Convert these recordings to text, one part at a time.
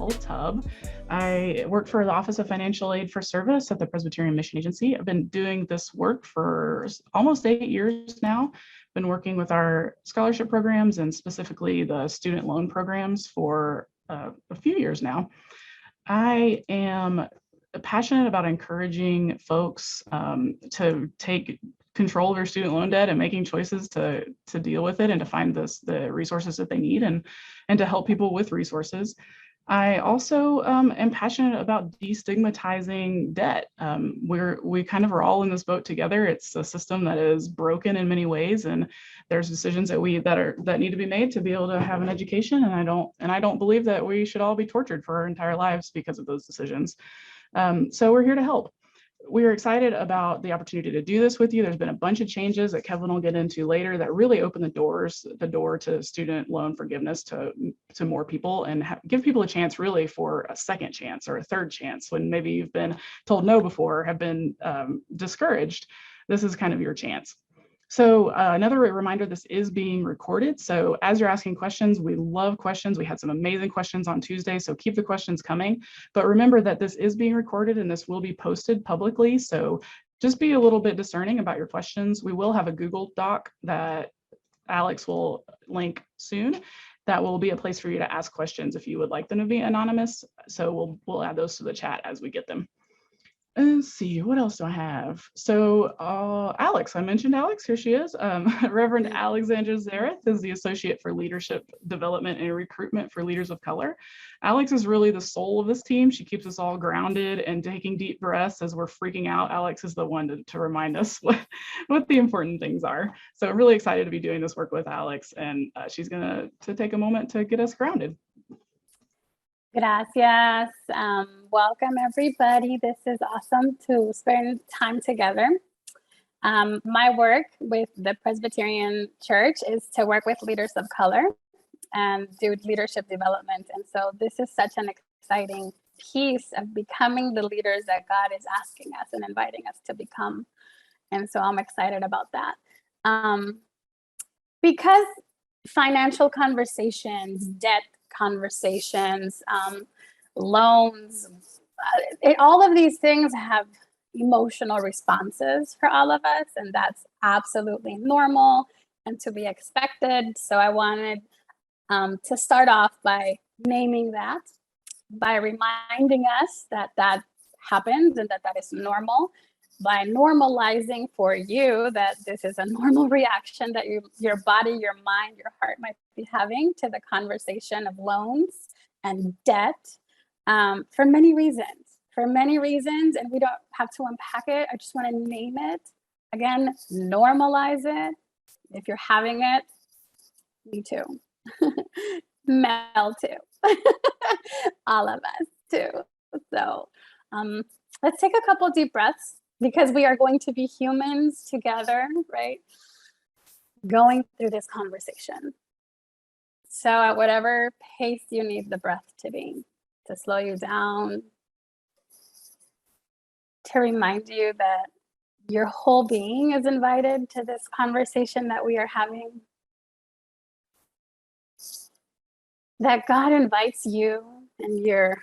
Tubb. I work for the Office of Financial Aid for Service at the Presbyterian Mission Agency. I've been doing this work for almost 8 years now. Been working with our scholarship programs and specifically the student loan programs for a few years now. I am passionate about encouraging folks to take control of your student loan debt and making choices to deal with it and to find the resources that they need and to help people with resources. I also am passionate about destigmatizing debt. We kind of are all in this boat together. It's a system that is broken in many ways, and there's decisions that need to be made to be able to have an education. And I don't believe that we should all be tortured for our entire lives because of those decisions. So we're here to help. We are excited about the opportunity to do this with you. There's been a bunch of changes that Kevin will get into later that really open the door to student loan forgiveness to more people and give people a chance really for a second chance or a third chance when maybe you've been told no before or have been discouraged. This is kind of your chance. So another reminder, this is being recorded. So as you're asking questions, we love questions. We had some amazing questions on Tuesday, so keep the questions coming. But remember that this is being recorded and this will be posted publicly. So just be a little bit discerning about your questions. We will have a Google Doc that Alex will link soon. That will be a place for you to ask questions if you would like them to be anonymous. So we'll add those to the chat as we get them. Let's see, what else do I have? So Alex, I mentioned Alex, here she is. Reverend Alexandra Zareth is the Associate for Leadership Development and Recruitment for Leaders of Color. Alex is really the soul of this team. She keeps us all grounded and taking deep breaths as we're freaking out. Alex is the one to remind us what the important things are. So I'm really excited to be doing this work with Alex, and she's gonna take a moment to get us grounded. Gracias. Welcome, everybody. This is awesome to spend time together. My work with the Presbyterian Church is to work with leaders of color and do leadership development. And so this is such an exciting piece of becoming the leaders that God is asking us and inviting us to become. And so I'm excited about that. Because financial conversations, debt conversations, loans, all of these things have emotional responses for all of us, and that's absolutely normal and to be expected. So I wanted to start off by naming that, by reminding us that that happens and that that is normal, by normalizing for you that this is a normal reaction that your body, your mind, your heart might be having to the conversation of loans and debt for many reasons, and we don't have to unpack it. I just want to name it. Again, normalize it. If you're having it, me too. Mel too. All of us too. So let's take a couple deep breaths, because we are going to be humans together, right? Going through this conversation. So at whatever pace you need the breath to be, to slow you down, to remind you that your whole being is invited to this conversation that we are having. That God invites you and your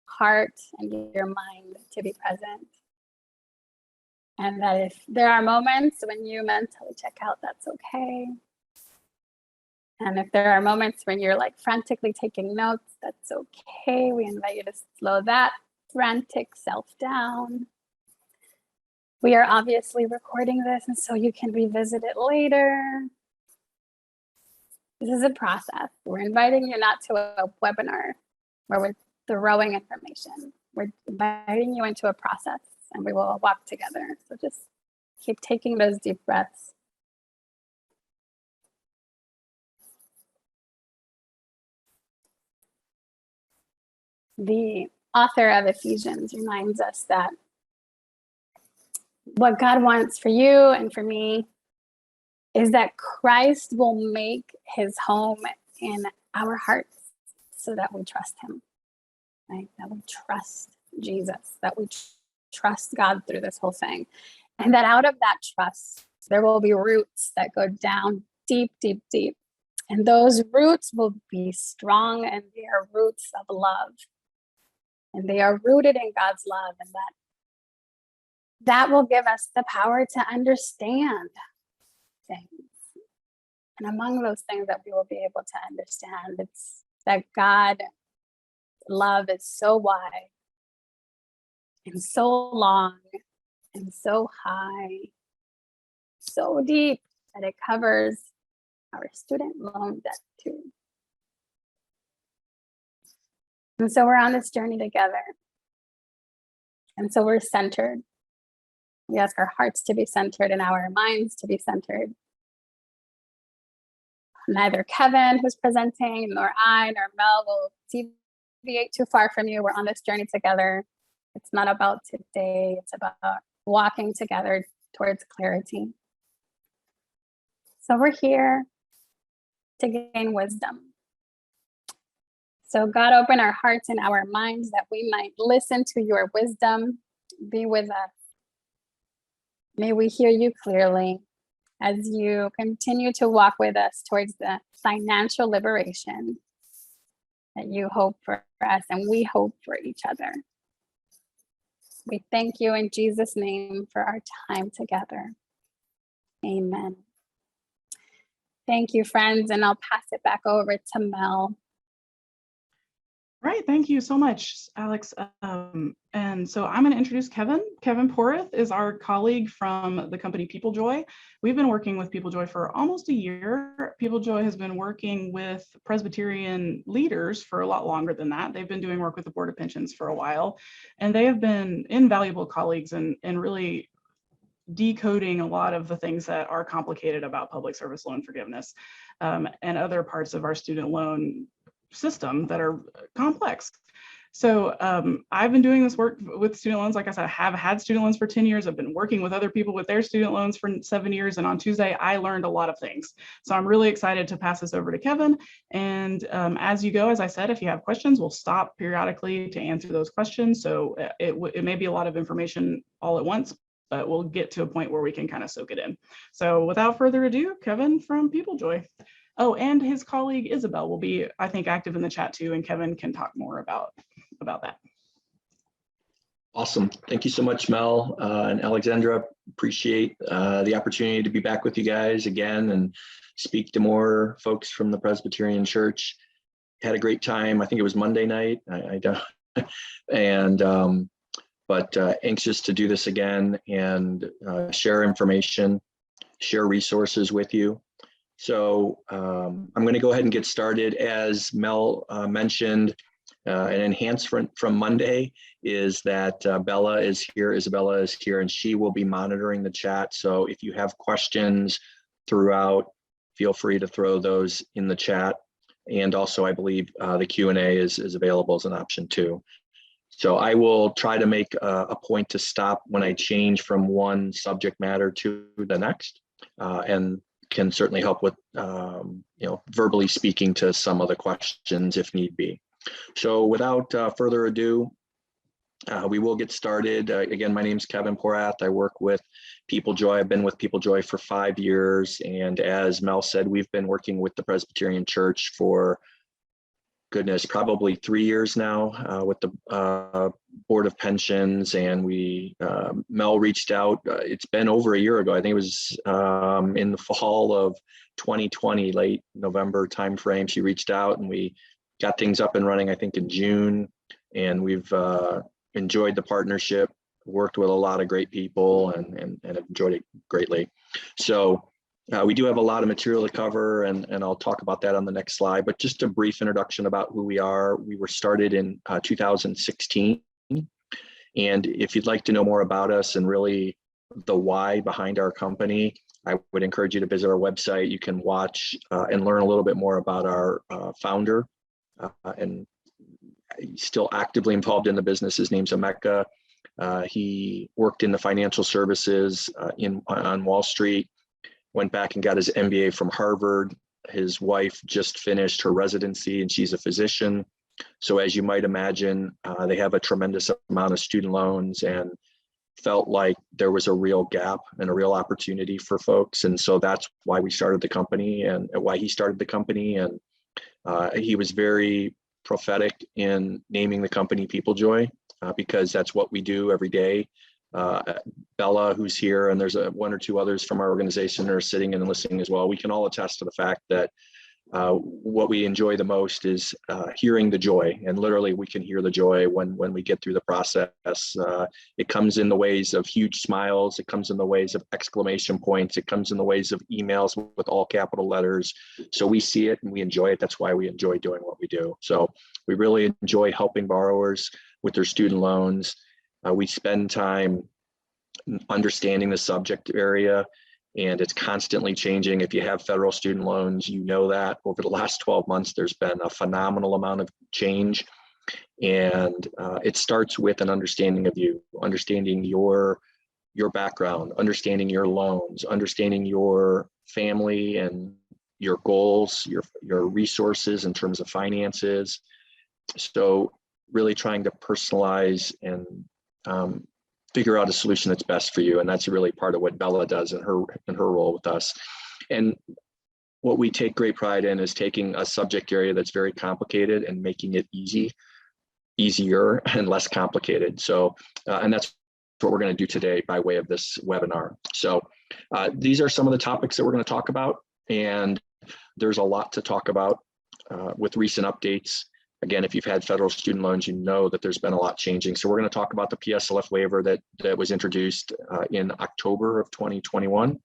heart and your mind to be present. And that if there are moments when you mentally check out, that's okay. And if there are moments when you're like frantically taking notes, that's okay. We invite you to slow that frantic self down. We are obviously recording this, and so you can revisit it later. This is a process. We're inviting you not to a webinar where we're throwing information. We're inviting you into a process, and we will walk together. So just keep taking those deep breaths. The author of Ephesians reminds us that what God wants for you and for me is that Christ will make his home in our hearts so that we trust him, right? That we trust Jesus, that we trust God through this whole thing. And that out of that trust, there will be roots that go down deep, deep, deep. And those roots will be strong, and they are roots of love. and they are rooted in God's love, and that will give us the power to understand things. And among those things that we will be able to understand, it's that God's love is so wide and so long and so high, so deep that it covers our student loan debt too. And so we're on this journey together. And so we're centered. We ask our hearts to be centered and our minds to be centered. Neither Kevin, who's presenting, nor I, nor Mel will deviate too far from you. We're on this journey together. It's not about today. It's about walking together towards clarity. So we're here to gain wisdom. So God, open our hearts and our minds that we might listen to your wisdom. Be with us. May we hear you clearly as you continue to walk with us towards the financial liberation that you hope for us and we hope for each other. We thank you in Jesus' name for our time together. Amen. Thank you, friends, and I'll pass it back over to Mel. Right, thank you so much, Alex. And so I'm going to introduce Kevin. Kevin Porith is our colleague from the company Peoplejoy. We've been working with Peoplejoy for almost a year. Peoplejoy has been working with Presbyterian leaders for a lot longer than that. They've been doing work with the Board of Pensions for a while, and they have been invaluable colleagues and really decoding a lot of the things that are complicated about public service loan forgiveness and other parts of our student loan system that are complex. So I've been doing this work with student loans. Like I said, I have had student loans for 10 years. I've been working with other people with their student loans for 7 years. And on Tuesday, I learned a lot of things. So I'm really excited to pass this over to Kevin. And as you go, as I said, if you have questions, we'll stop periodically to answer those questions. So it may be a lot of information all at once, but we'll get to a point where we can kind of soak it in. So without further ado, Kevin from Peoplejoy. Oh, and his colleague Isabel will be, I think, active in the chat too, and Kevin can talk more about that. Awesome. Thank you so much, Mel and Alexandra. Appreciate the opportunity to be back with you guys again and speak to more folks from the Presbyterian Church. Had a great time. I think it was Monday night. I don't, and but anxious to do this again and share information, share resources with you. So I'm going to go ahead and get started. As Mel mentioned, an enhancement from Monday is that Bella is here, Isabella is here, and she will be monitoring the chat. So if you have questions throughout, feel free to throw those in the chat. And also, I believe the Q&A is available as an option too. So I will try to make a point to stop when I change from one subject matter to the next, and can certainly help with verbally speaking to some of the questions if need be. So without further ado, we will get started. Again, my name is Kevin Porath. I work with Peoplejoy. I've been with Peoplejoy for 5 years. And as Mel said, we've been working with the Presbyterian Church for, goodness, probably 3 years now with the Board of Pensions. And Mel reached out, it's been over a year ago. I think it was in the fall of 2020, late November timeframe. She reached out and we got things up and running, I think in June. And we've enjoyed the partnership, worked with a lot of great people and have enjoyed it greatly. So we do have a lot of material to cover, and I'll talk about that on the next slide, but just a brief introduction about who we are. We were started in 2016. And if you'd like to know more about us and really the why behind our company, I would encourage you to visit our website. You can watch and learn a little bit more about our founder, and he's still actively involved in the business. His name's Emeka. He worked in the financial services on Wall Street, went back and got his MBA from Harvard. His wife just finished her residency and she's a physician. So as you might imagine, they have a tremendous amount of student loans and felt like there was a real gap and a real opportunity for folks. And so that's why we started the company and why he started the company. And he was very prophetic in naming the company Peoplejoy, because that's what we do every day. Bella, who's here, and there's one or two others from our organization that are sitting and listening as well. We can all attest to the fact that what we enjoy the most is hearing the joy, and literally we can hear the joy when we get through the process. It comes in the ways of huge smiles. It comes in the ways of exclamation points. It comes in the ways of emails with all capital letters. So we see it and we enjoy it. That's why we enjoy doing what we do. So we really enjoy helping borrowers with their student loans. We spend time understanding the subject area, and it's constantly changing. If you have federal student loans, you know that over the last 12 months, there's been a phenomenal amount of change. And it starts with an understanding of you, understanding your background, understanding your loans, understanding your family and your goals, your resources in terms of finances. So really trying to personalize and figure out a solution that's best for you. And that's really part of what Bella does in her role with us. And what we take great pride in is taking a subject area that's very complicated and making it easier and less complicated. So, and that's what we're going to do today by way of this webinar. So these are some of the topics that we're going to talk about, and there's a lot to talk about with recent updates. Again, if you've had federal student loans, you know that there's been a lot changing. So we're going to talk about the PSLF waiver that was introduced in October of 2021.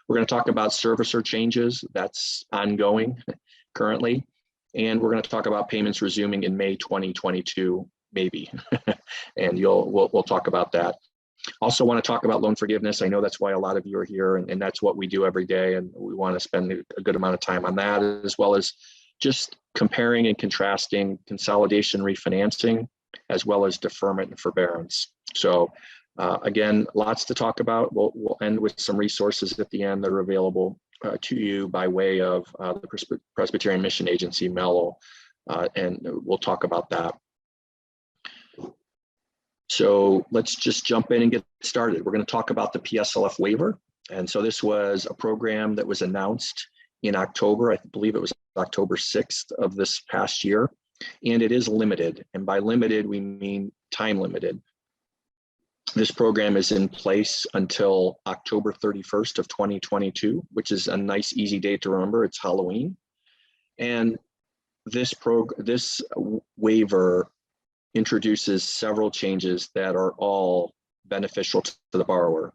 We're going to talk about servicer changes that's ongoing currently. And we're going to talk about payments resuming in May 2022, maybe. And we'll talk about that. Also want to talk about loan forgiveness. I know that's why a lot of you are here, and that's what we do every day. And we want to spend a good amount of time on that, as well as just comparing and contrasting consolidation refinancing, as well as deferment and forbearance. So again, lots to talk about. We'll end with some resources at the end that are available to you by way of the Presbyterian Mission Agency, MELO, and we'll talk about that. So let's just jump in and get started. We're going to talk about the PSLF waiver. And so this was a program that was announced in October. I believe it was October 6th of this past year, and it is limited. And by limited, we mean time limited. This program is in place until October 31st of 2022, which is a nice, easy date to remember. It's Halloween. And this waiver introduces several changes that are all beneficial to the borrower.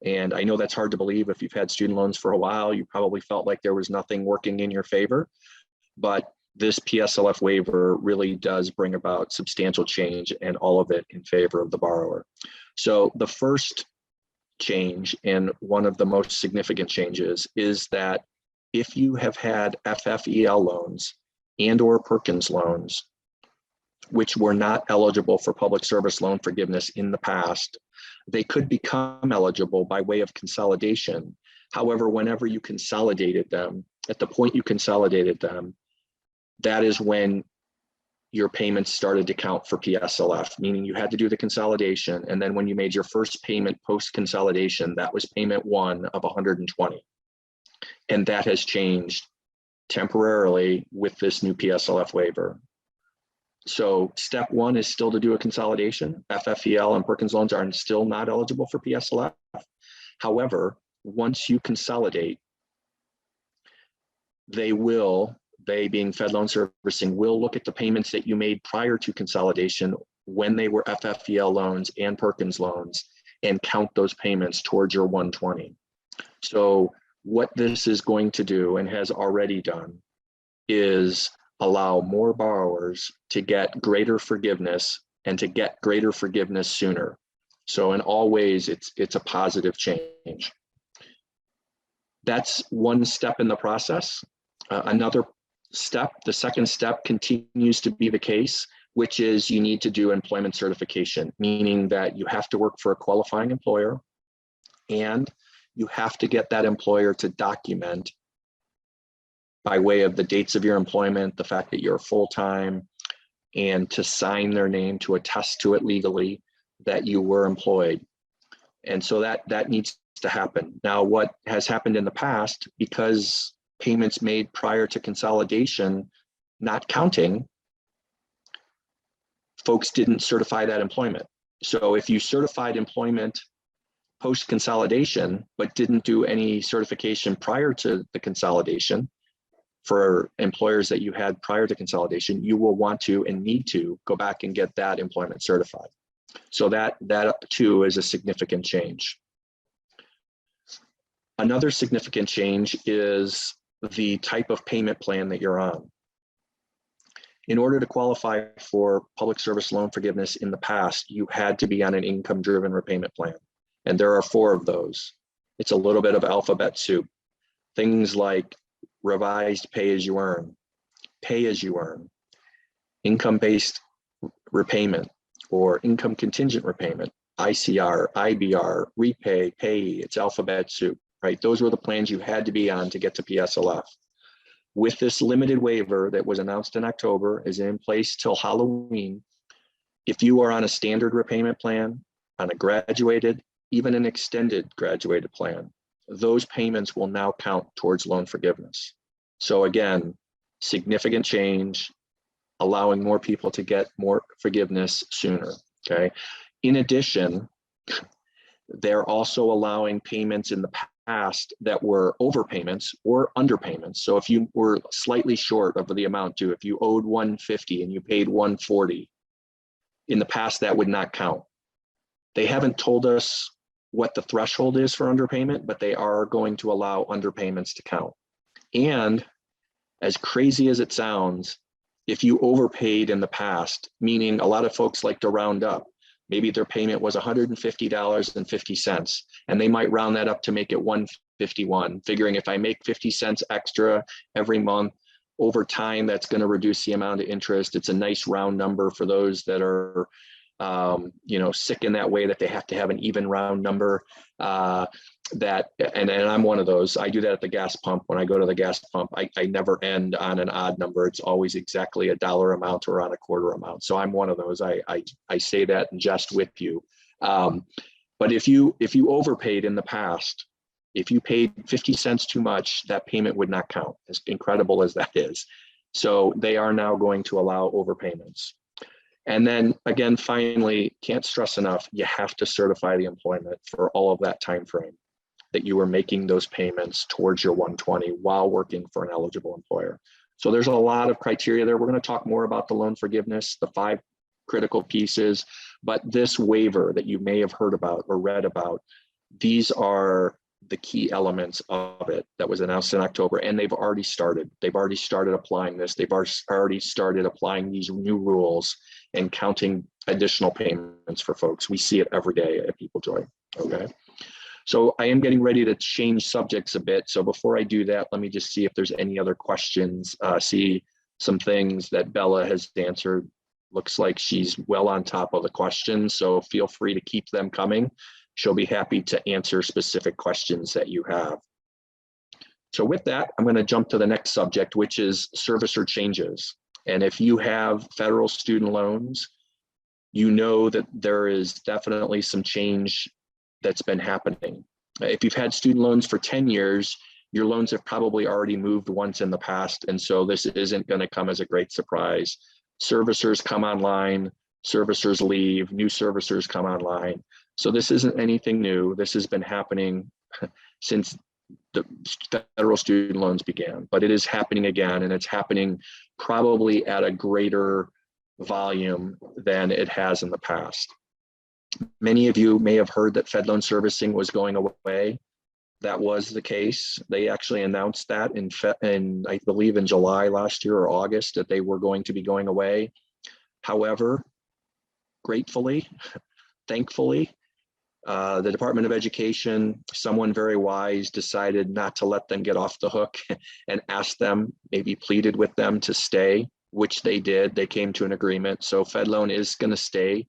And I know that's hard to believe. If you've had student loans for a while, you probably felt like there was nothing working in your favor, but this PSLF waiver really does bring about substantial change, and all of it in favor of the borrower. So the first change, and one of the most significant changes, is that if you have had FFEL loans and or Perkins loans, which were not eligible for public service loan forgiveness in the past, they could become eligible by way of consolidation. However, whenever you consolidated them, at the point you consolidated them, that is when your payments started to count for PSLF, meaning you had to do the consolidation. And then when you made your first payment post-consolidation, that was payment 1 of 120. And that has changed temporarily with this new PSLF waiver. So step 1 is still to do a consolidation. FFEL and Perkins loans are still not eligible for PSLF. However, once you consolidate, they being Fed Loan Servicing, will look at the payments that you made prior to consolidation when they were FFEL loans and Perkins loans and count those payments towards your 120. So what this is going to do, and has already done, is allow more borrowers to get greater forgiveness, and to get greater forgiveness sooner. So in all ways, it's a positive change. That's one step in the process. Another step, the second step, continues to be the case, which is you need to do employment certification, meaning that you have to work for a qualifying employer, and you have to get that employer to document by way of the dates of your employment, the fact that you're full-time, and to sign their name to attest to it legally that you were employed. And so that needs to happen. Now, what has happened in the past, because payments made prior to consolidation not counting, folks didn't certify that employment. So if you certified employment post-consolidation, but didn't do any certification prior to the consolidation, for employers that you had prior to consolidation, you will want to and need to go back and get that employment certified. So that too is a significant change. Another significant change is the type of payment plan that you're on. In order to qualify for public service loan forgiveness in the past, you had to be on an income-driven repayment plan. And there are 4 of those. It's a little bit of alphabet soup. Things like revised pay-as-you-earn, pay-as-you-earn, income-based repayment, or income contingent repayment, ICR, IBR, repay, pay, it's alphabet soup, right? Those were the plans you had to be on to get to PSLF. With this limited waiver that was announced in October, is in place till Halloween, if you are on a standard repayment plan, on a graduated, even an extended graduated plan, those payments will now count towards loan forgiveness. So again, significant change, allowing more people to get more forgiveness sooner, okay? In addition, they're also allowing payments in the past that were overpayments or underpayments. So if you were slightly short of the amount due, if you owed 150 and you paid 140, in the past that would not count. They haven't told us what the threshold is for underpayment, but they are going to allow underpayments to count. And as crazy as it sounds, if you overpaid in the past, meaning a lot of folks like to round up, maybe their payment was $150.50, and they might round that up to make it $151, figuring if I make 50 cents extra every month, over time, that's going to reduce the amount of interest. It's a nice round number for those that are sick in that way that they have to have an even round number. And I'm one of those. I do that at the gas pump. When I go to the gas pump, I never end on an odd number. It's always exactly a dollar amount or on a quarter amount. So I'm one of those. I say that in jest with you. But if you overpaid in the past, if you paid 50 cents too much, that payment would not count, as incredible as that is. So they are now going to allow overpayments. And then again, finally, can't stress enough, you have to certify the employment for all of that time frame that you were making those payments towards your 120 while working for an eligible employer. So there's a lot of criteria there. We're going to talk more about the loan forgiveness, the 5 critical pieces, but this waiver that you may have heard about or read about, these are the key elements of it that was announced in October, and they've already started. They've already started applying this. They've already started applying these new rules and counting additional payments for folks. We see it every day at Peoplejoy, okay? So I am getting ready to change subjects a bit. So before I do that, let me just see if there's any other questions. See some things that Bella has answered. Looks like she's well on top of the questions, so feel free to keep them coming. She'll be happy to answer specific questions that you have. So with that, I'm going to jump to the next subject, which is servicer changes. And if you have federal student loans, you know that there is definitely some change that's been happening. If you've had student loans for 10 years, your loans have probably already moved once in the past. And so this isn't going to come as a great surprise. Servicers come online, servicers leave, new servicers come online. So this isn't anything new. This has been happening since the federal student loans began, but it is happening again, and it's happening probably at a greater volume than it has in the past. Many of you may have heard that Fed loan servicing was going away. That was the case. They actually announced that in I believe in July last year or August that they were going to be going away. However, gratefully, thankfully, the Department of Education, someone very wise, decided not to let them get off the hook and asked them, maybe pleaded with them to stay, which they did. They came to an agreement. So Fed loan is going to stay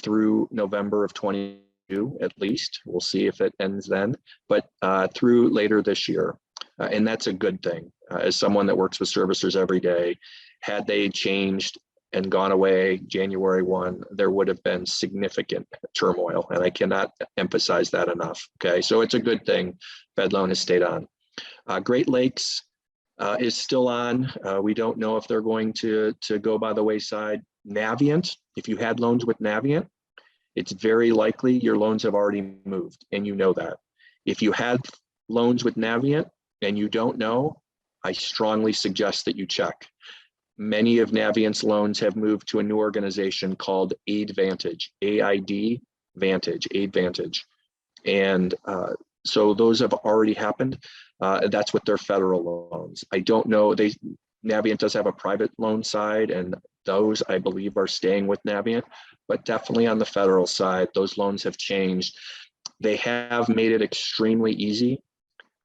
through November of 22, at least. We'll see if it ends then, but through later this year. And that's a good thing. As someone that works with servicers every day, had they changed and gone away January 1, there would have been significant turmoil, and I cannot emphasize that enough. Okay, so it's a good thing Fed loan has stayed on. Great Lakes is still on. We don't know if they're going to go by the wayside. Navient If you had loans with Navient, it's very likely your loans have already moved, and you know that. If you had loans with Navient and you don't know, I strongly suggest that you check. Many of Navient's loans have moved to a new organization called AidVantage, AID Vantage, AidVantage. And so those have already happened. That's with their federal loans. I don't know, Navient does have a private loan side, and those I believe are staying with Navient, but definitely on the federal side, those loans have changed. They have made it extremely easy.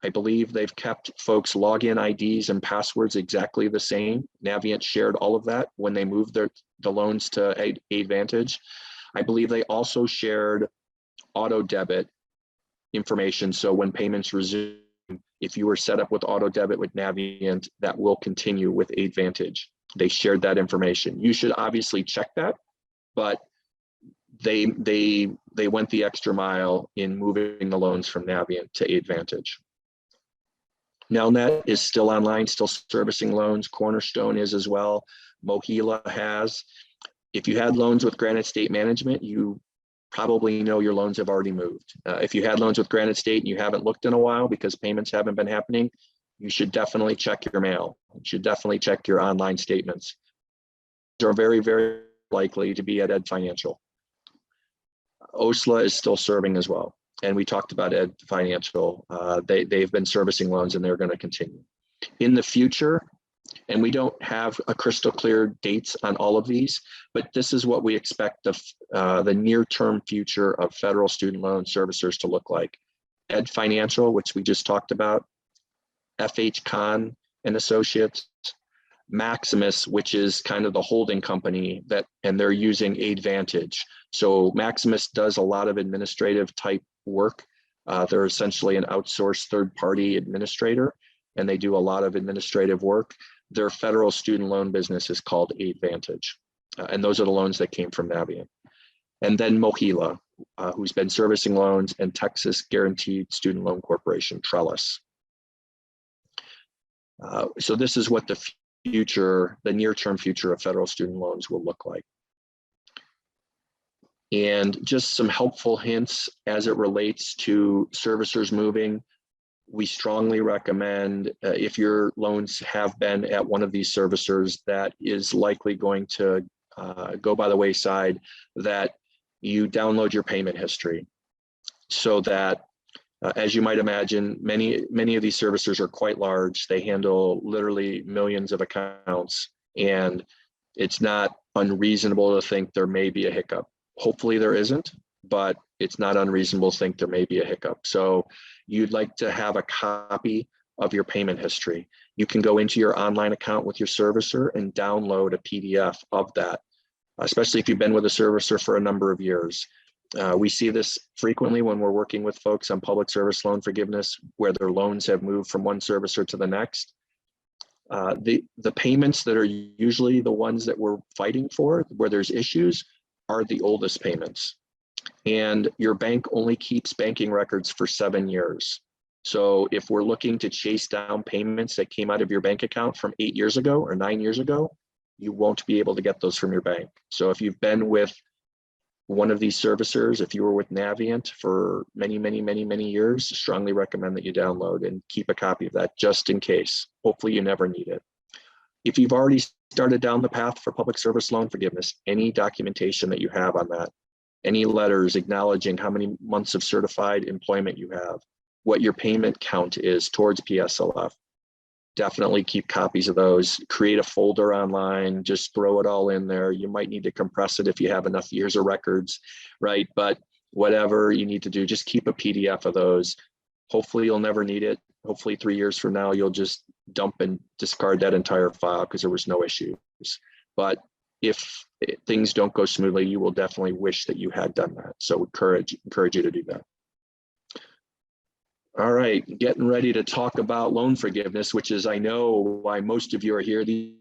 I believe they've kept folks' login IDs and passwords exactly the same. Navient shared all of that when they moved the loans to AidVantage. I believe they also shared auto debit information. So when payments resume, if you were set up with auto debit with Navient, that will continue with AidVantage. They shared that information. You should obviously check that, but they went the extra mile in moving the loans from Navient to AidVantage. Nelnet is still online, still servicing loans. Cornerstone is as well. Mohila has. If you had loans with Granite State Management, you probably know your loans have already moved. If you had loans with Granite State and you haven't looked in a while because payments haven't been happening, you should definitely check your mail. You should definitely check your online statements. They're very, very likely to be at Ed Financial. OSLA is still serving as well. And we talked about Ed Financial. They've been servicing loans and they're going to continue. In the future, and we don't have a crystal clear dates on all of these, but this is what we expect the near-term future of federal student loan servicers to look like. Ed Financial, which we just talked about, FH Kahn and Associates, Maximus, which is kind of the holding company and they're using AidVantage. So Maximus does a lot of administrative type work. They're essentially an outsourced third-party administrator, and they do a lot of administrative work. Their federal student loan business is called AidVantage, and those are the loans that came from Navient. And then Mohila, who's been servicing loans, and Texas Guaranteed Student Loan Corporation, Trellis. So this is what the near-term future of federal student loans will look like. And just some helpful hints as it relates to servicers moving. We strongly recommend if your loans have been at one of these servicers that is likely going to go by the wayside, that you download your payment history so that as you might imagine, many of these servicers are quite large. They handle literally millions of accounts, and it's not unreasonable to think there may be a hiccup. Hopefully there isn't, but it's not unreasonable to think there may be a hiccup. So you'd like to have a copy of your payment history. You can go into your online account with your servicer and download a PDF of that, especially if you've been with a servicer for a number of years. We see this frequently when we're working with folks on public service loan forgiveness, where their loans have moved from one servicer to the next. The payments that are usually the ones that we're fighting for, where there's issues, are the oldest payments. And your bank only keeps banking records for 7 years. So if we're looking to chase down payments that came out of your bank account from 8 years ago or 9 years ago, you won't be able to get those from your bank. So if you've been with one of these servicers, if you were with Navient for many years, strongly recommend that you download and keep a copy of that just in case. Hopefully you never need it. If you've already started down the path for public service loan forgiveness, any documentation that you have on that, any letters acknowledging how many months of certified employment you have, what your payment count is towards PSLF, definitely keep copies of those. Create a folder online, just throw it all in there. You might need to compress it if you have enough years of records, right? But whatever you need to do, just keep a PDF of those. Hopefully you'll never need it. Hopefully 3 years from now, you'll just dump and discard that entire file because there was no issues. But if things don't go smoothly, you will definitely wish that you had done that. So encourage you to do that. All right, getting ready to talk about loan forgiveness, which is, I know, why most of you are here, the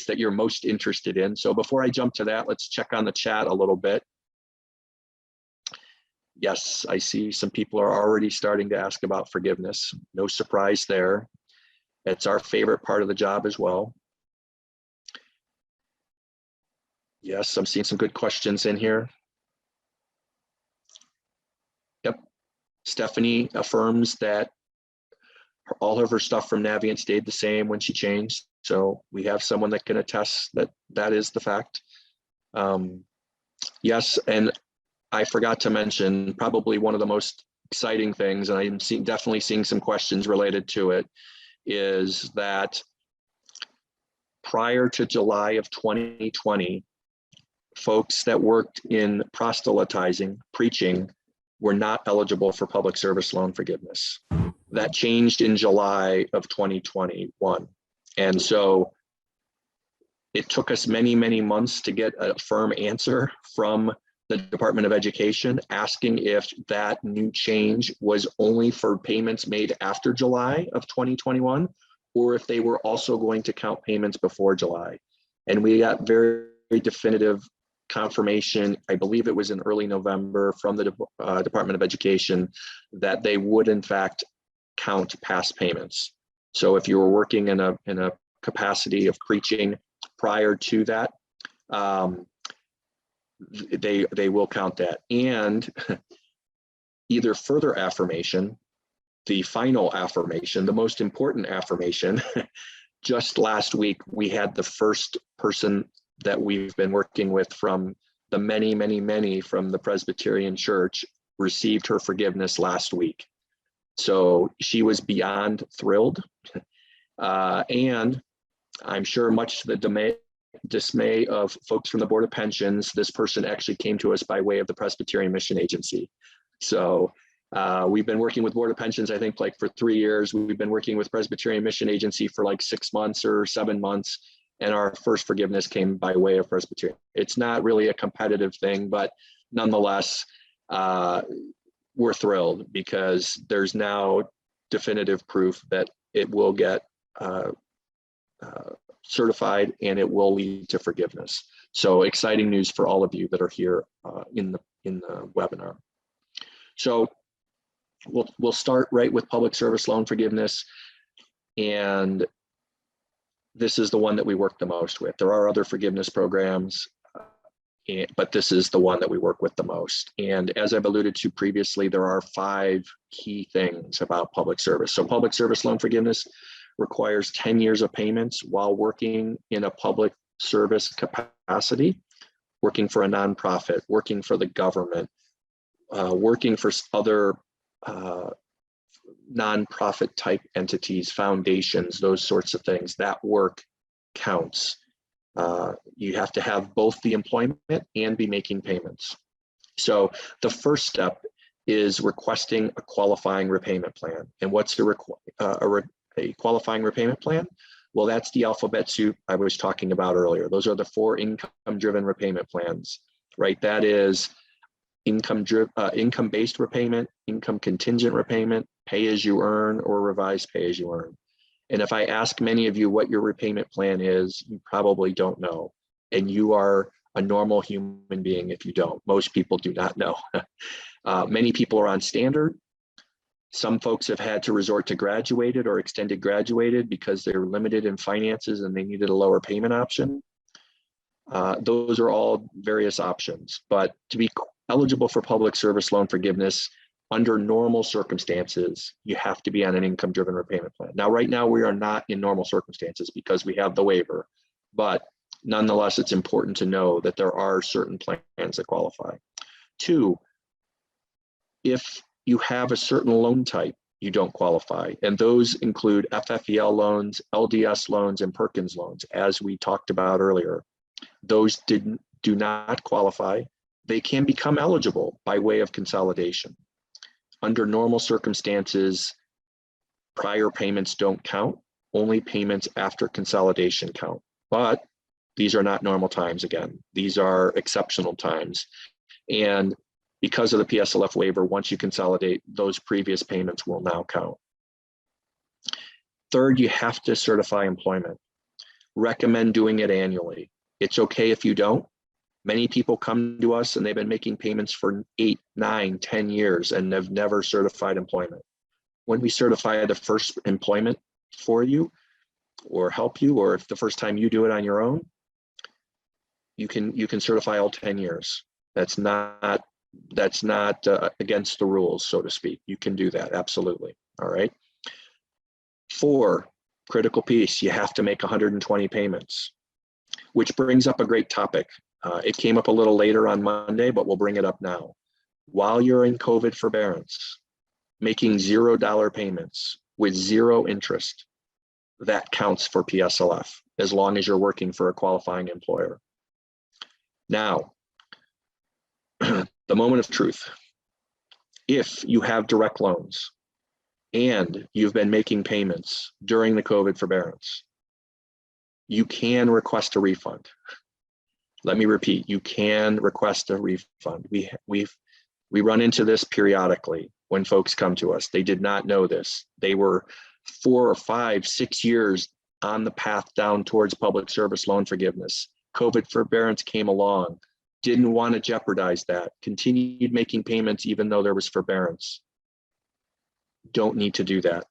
that you're most interested in. So before I jump to that, let's check on the chat a little bit. Yes, I see some people are already starting to ask about forgiveness. No surprise there. It's our favorite part of the job as well. Yes, I'm seeing some good questions in here. Yep. Stephanie affirms that all of her stuff from Navient stayed the same when she changed. So we have someone that can attest that that is the fact. Yes, and I forgot to mention probably one of the most exciting things, and I'm definitely seeing some questions related to it, is that prior to July of 2020, folks that worked in proselytizing, preaching, were not eligible for public service loan forgiveness. That changed in July of 2021. And so it took us many, many months to get a firm answer from the Department of Education asking if that new change was only for payments made after July of 2021, or if they were also going to count payments before July. And we got very, very definitive confirmation, I believe it was in early November, from the Department of Education that they would in fact count past payments. So if you were working in a capacity of preaching prior to that, they will count that. And either further affirmation, the final affirmation, the most important affirmation, just last week, we had the first person that we've been working with from the many, many, many from the Presbyterian Church received her forgiveness last week. So she was beyond thrilled. And I'm sure much to the dismay of folks from the Board of Pensions, this person actually came to us by way of the Presbyterian Mission Agency. So we've been working with Board of Pensions, I think like for 3 years. We've been working with Presbyterian Mission Agency for like 6 months or 7 months. And our first forgiveness came by way of Presbyterian. It's not really a competitive thing, but nonetheless, we're thrilled because there's now definitive proof that it will get certified and it will lead to forgiveness. So exciting news for all of you that are here in the webinar. So we'll start right with public service loan forgiveness, and this is the one that we work the most with. There are other forgiveness programs, but this is the one that we work with the most. And as I've alluded to previously, there are 5 key things about public service. So public service loan forgiveness requires 10 years of payments while working in a public service capacity, working for a nonprofit, working for the government, working for other nonprofit type entities, foundations, those sorts of things. That work counts. You have to have both the employment and be making payments. So the first step is requesting a qualifying repayment plan. And what's a qualifying repayment plan? Well, that's the alphabet soup I was talking about earlier. Those are the 4 income-driven repayment plans, right? That is income-based repayment, income contingent repayment, pay-as-you-earn, or revised pay-as-you-earn. And if I ask many of you what your repayment plan is, you probably don't know. And you are a normal human being if you don't. Most people do not know. Many people are on standard. Some folks have had to resort to graduated or extended graduated because they're limited in finances and they needed a lower payment option. Those are all various options. But to be eligible for public service loan forgiveness, under normal circumstances, you have to be on an income-driven repayment plan. Now, right now, we are not in normal circumstances because we have the waiver, but nonetheless, it's important to know that there are certain plans that qualify. 2, if you have a certain loan type, you don't qualify. And those include FFEL loans, LDS loans, and Perkins loans, as we talked about earlier. Those do not qualify. They can become eligible by way of consolidation. Under normal circumstances, prior payments don't count. Only payments after consolidation count. But these are not normal times again. These are exceptional times. And because of the PSLF waiver, once you consolidate, those previous payments will now count. 3rd, you have to certify employment. Recommend doing it annually. It's okay if you don't. Many people come to us and they've been making payments for 8, 9, 10 years and have never certified employment. When we certify the first employment for you or help you, or if the first time you do it on your own, you can certify all 10 years. That's not against the rules, so to speak. You can do that, absolutely. All right. 4, critical piece, you have to make 120 payments, which brings up a great topic. It came up a little later on Monday, but we'll bring it up now. While you're in COVID forbearance, making $0 payments with 0 interest, that counts for PSLF as long as you're working for a qualifying employer. Now, the moment of truth. If you have direct loans and you've been making payments during the COVID forbearance, you can request a refund. Let me repeat, you can request a refund. We run into this periodically when folks come to us. They did not know this. They were 4 or 5, 6 years on the path down towards public service loan forgiveness. COVID forbearance came along, didn't want to jeopardize that, continued making payments even though there was forbearance. Don't need to do that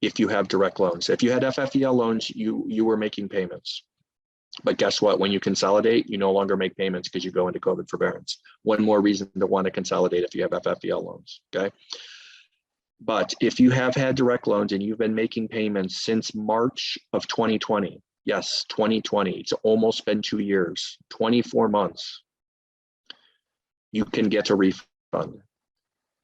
if you have direct loans. If you had FFEL loans, you were making payments. But guess what? When you consolidate, you no longer make payments because you go into COVID forbearance. One more reason to want to consolidate if you have FFEL loans, okay? But if you have had direct loans and you've been making payments since March of 2020, yes, 2020, it's almost been 2 years, 24 months, you can get a refund.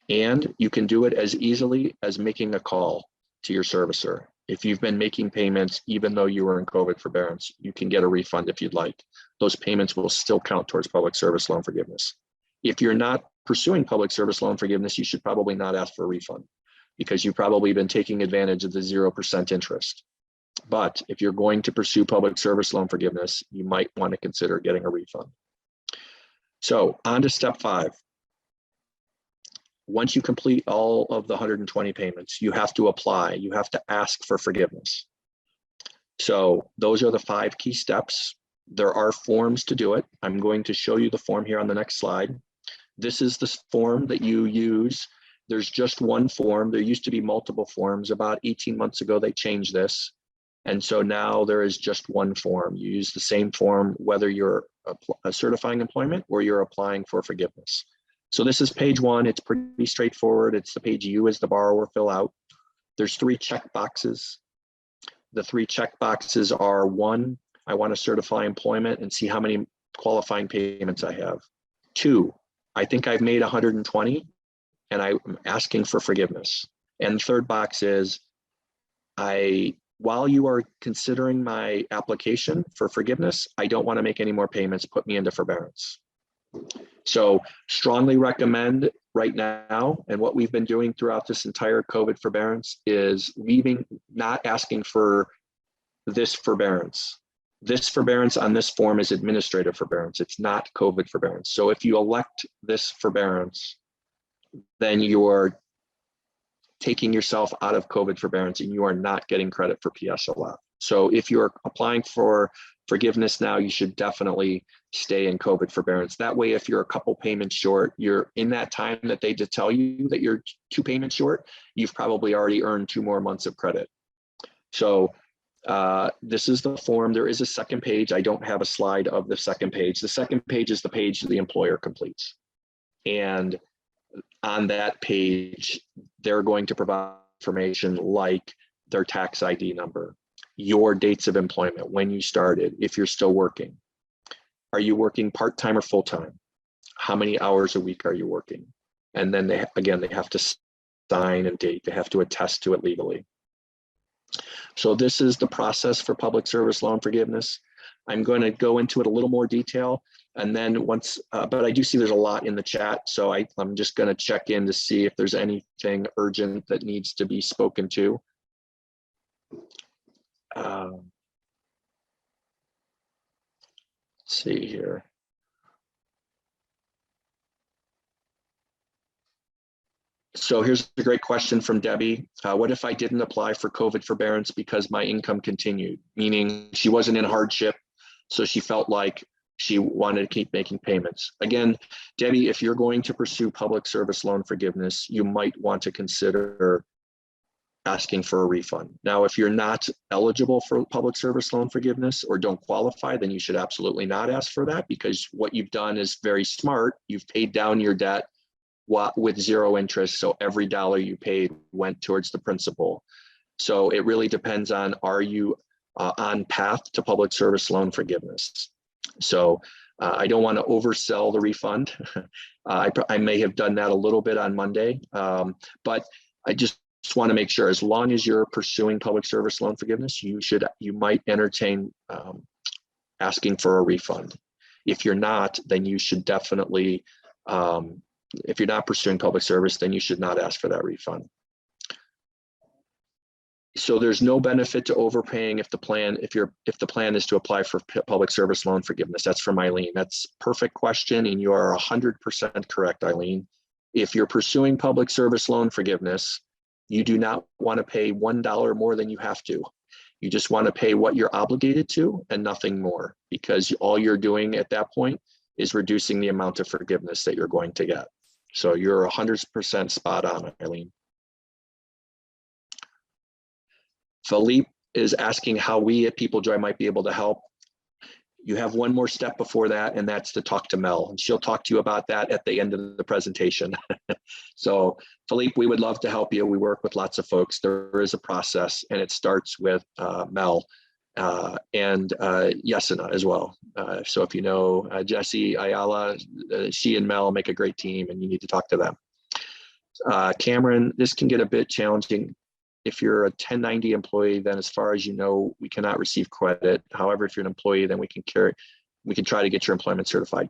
And you can do it as easily as making a call to your servicer. If you've been making payments, even though you were in COVID forbearance, you can get a refund if you'd like. Those payments will still count towards public service loan forgiveness. If you're not pursuing public service loan forgiveness, you should probably not ask for a refund because you've probably been taking advantage of the 0% interest. But if you're going to pursue public service loan forgiveness, you might want to consider getting a refund. So on to step 5. Once you complete all of the 120 payments, you have to apply, you have to ask for forgiveness. So those are the 5 key steps. There are forms to do it. I'm going to show you the form here on the next slide. This is the form that you use. There's just one form. There used to be multiple forms. About 18 months ago, they changed this. And so now there is just one form. You use the same form, whether you're certifying employment or you're applying for forgiveness. So this is page 1. It's pretty straightforward. It's the page you as the borrower fill out. There's 3 check boxes. The 3 check boxes are: 1, I want to certify employment and see how many qualifying payments I have. 2, I think I've made 120 and I'm asking for forgiveness. And the 3rd box is, while you are considering my application for forgiveness, I don't want to make any more payments. Put me into forbearance. So strongly recommend right now, and what we've been doing throughout this entire COVID forbearance is not asking for this forbearance. This forbearance on this form is administrative forbearance. It's not COVID forbearance. So if you elect this forbearance, then you're taking yourself out of COVID forbearance and you are not getting credit for PSLF. So if you're applying for forgiveness now, you should definitely stay in COVID forbearance. That way, if you're a couple payments short, you're in that time that they tell you that you're 2 payments short, you've probably already earned 2 more months of credit. So this is the form. There is a second page. I don't have a slide of the second page. The second page is the page the employer completes. And on that page, they're going to provide information like their tax ID number, your dates of employment, when you started, if you're still working. Are you working part-time or full-time? How many hours a week are you working? And then they have to sign and date. They have to attest to it legally. So this is the process for public service loan forgiveness. I'm going to go into it a little more detail. And then but I do see there's a lot in the chat. So I'm just going to check in to see if there's anything urgent that needs to be spoken to. Let's see here. So here's a great question from Debbie. What if I didn't apply for COVID forbearance because my income continued? Meaning she wasn't in hardship, so she felt like she wanted to keep making payments. Again, Debbie, if you're going to pursue public service loan forgiveness, you might want to consider asking for a refund. Now, if you're not eligible for public service loan forgiveness or don't qualify, then you should absolutely not ask for that, because what you've done is very smart. You've paid down your debt with zero interest. So every dollar you paid went towards the principal. So it really depends on, are you on path to public service loan forgiveness? So I don't want to oversell the refund. I may have done that a little bit on Monday, but I just want to make sure, as long as you're pursuing public service loan forgiveness, you might entertain asking for a refund. If you're not, then you should definitely, if you're not pursuing public service, then you should not ask for that refund. So there's no benefit to overpaying if the plan is to apply for public service loan forgiveness. That's from Eileen. That's a perfect question, and you are 100% correct, Eileen. If you're pursuing public service loan forgiveness, you do not want to pay $1 more than you have to. You just want to pay what you're obligated to and nothing more, because all you're doing at that point is reducing the amount of forgiveness that you're going to get. So you're 100% spot on, Eileen. Philippe is asking how we at Peoplejoy might be able to help. You have one more step before that, and that's to talk to Mel. And she'll talk to you about that at the end of the presentation. So Philippe, we would love to help you. We work with lots of folks. There is a process, and it starts with Mel and Yesena as well. So if you know Jesse Ayala, she and Mel make a great team, and you need to talk to them. Cameron, this can get a bit challenging. If you're a 1090 employee, then as far as you know, we cannot receive credit. However, if you're an employee, then we can try to get your employment certified.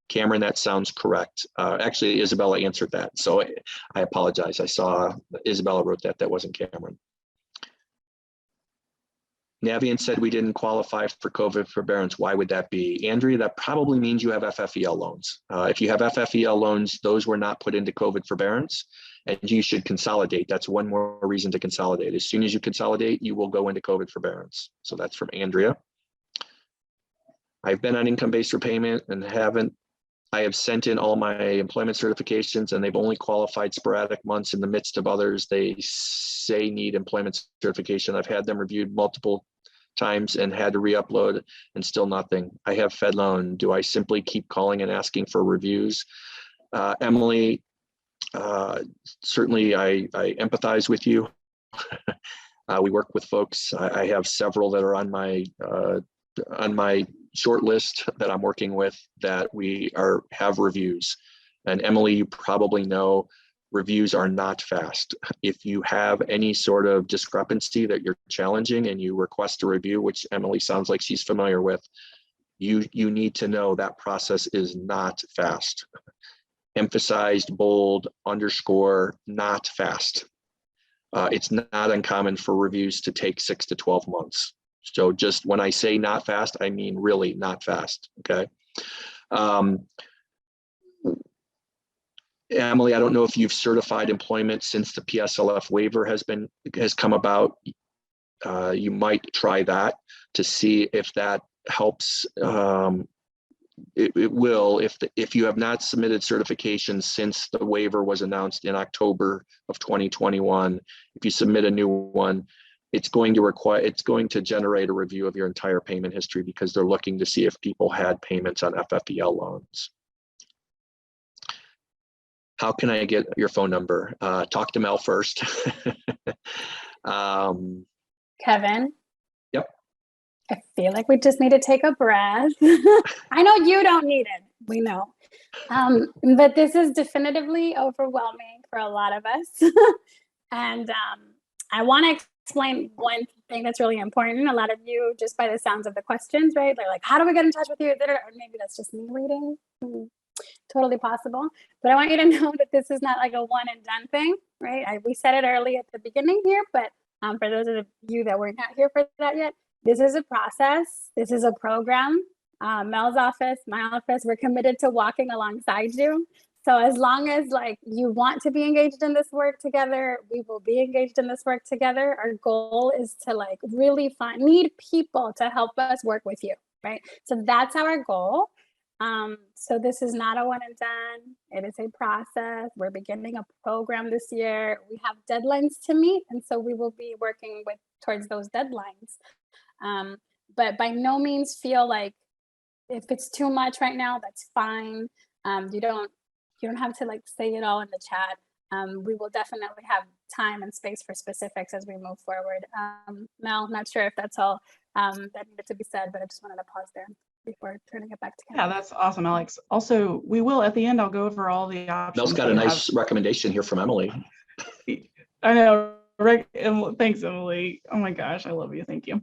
Cameron, that sounds correct. Actually, Isabella answered that, so I apologize. I saw Isabella wrote that. That wasn't Cameron. Navian said we didn't qualify for COVID forbearance. Why would that be? Andrea, that probably means you have FFEL loans. If you have FFEL loans, those were not put into COVID forbearance, and you should consolidate. That's one more reason to consolidate. As soon as you consolidate, you will go into COVID forbearance. So that's from Andrea. I've been on income-based repayment and I have sent in all my employment certifications, and they've only qualified sporadic months in the midst of others they say need employment certification. I've had them reviewed multiple times and had to re-upload, and still nothing. I have Fed loan. Do I simply keep calling and asking for reviews? Emily, certainly I empathize with you. We work with folks. I have several that are on my short list that I'm working with that have reviews. And Emily, you probably know, reviews are not fast. If you have any sort of discrepancy that you're challenging and you request a review, which Emily sounds like she's familiar with, you need to know that process is not fast. Emphasized, bold, underscore, not fast. It's not uncommon for reviews to take 6 to 12 months. So just when I say not fast, I mean really not fast, okay? Emily, I don't know if you've certified employment since the PSLF waiver has come about. You might try that to see if that helps. It will, if you have not submitted certification since the waiver was announced in October of 2021, if you submit a new one, it's going to generate a review of your entire payment history, because they're looking to see if people had payments on FFEL loans. How can I get your phone number? Talk to Mel first. Kevin. Yep. I feel like we just need to take a breath. I know you don't need it. We know. But this is definitively overwhelming for a lot of us. And I want to explain one thing that's really important. A lot of you, just by the sounds of the questions, right? They're like, how do we get in touch with you? Or maybe that's just me reading. Totally possible. But I want you to know that this is not like a one and done thing, right? We said it early at the beginning here, but for those of you that were not here for that yet, this is a process. This is a program. Mel's office, my office, we're committed to walking alongside you. So as long as you want to be engaged in this work together, we will be engaged in this work together. Our goal is to really need people to help us work with you, right? So that's our goal. So this is not a one and done. It is a process. We're beginning a program this year. We have deadlines to meet, and so we will be working towards those deadlines. But by no means feel like if it's too much right now, that's fine. You don't have to like say it all in the chat. We will definitely have time and space for specifics as we move forward. Mel, not sure if that's all that needed to be said, but I just wanted to pause there before turning it back to Kevin. Yeah, that's awesome, Alex. Also, we will at the end, I'll go over all the options. Mel's got a nice recommendation here from Emily. I know. Thanks, Emily. Oh my gosh, I love you. Thank you.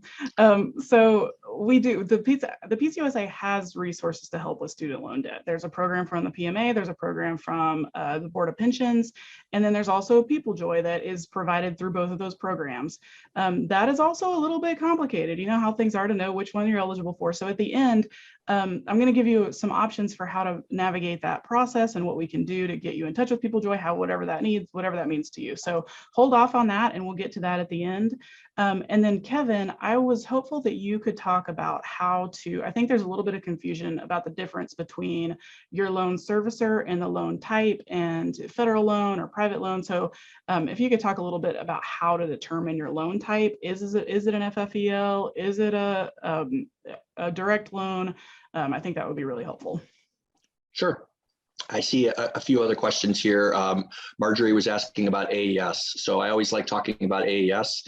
So we do, the PCUSA has resources to help with student loan debt. There's a program from the PMA, there's a program from the Board of Pensions, and then there's also Peoplejoy that is provided through both of those programs. That is also a little bit complicated. You know how things are to know which one you're eligible for. So at the end, I'm going to give you some options for how to navigate that process and what we can do to get you in touch with Peoplejoy, whatever that means to you. So hold off on that and we'll get to that at the end. And then Kevin, I was hopeful that you could talk about I think there's a little bit of confusion about the difference between your loan servicer and the loan type and federal loan or private loan. So if you could talk a little bit about how to determine your loan type. Is it an FFEL? Is it a direct loan? I think that would be really helpful. Sure. I see a few other questions here. Marjorie was asking about AES. So I always like talking about AES.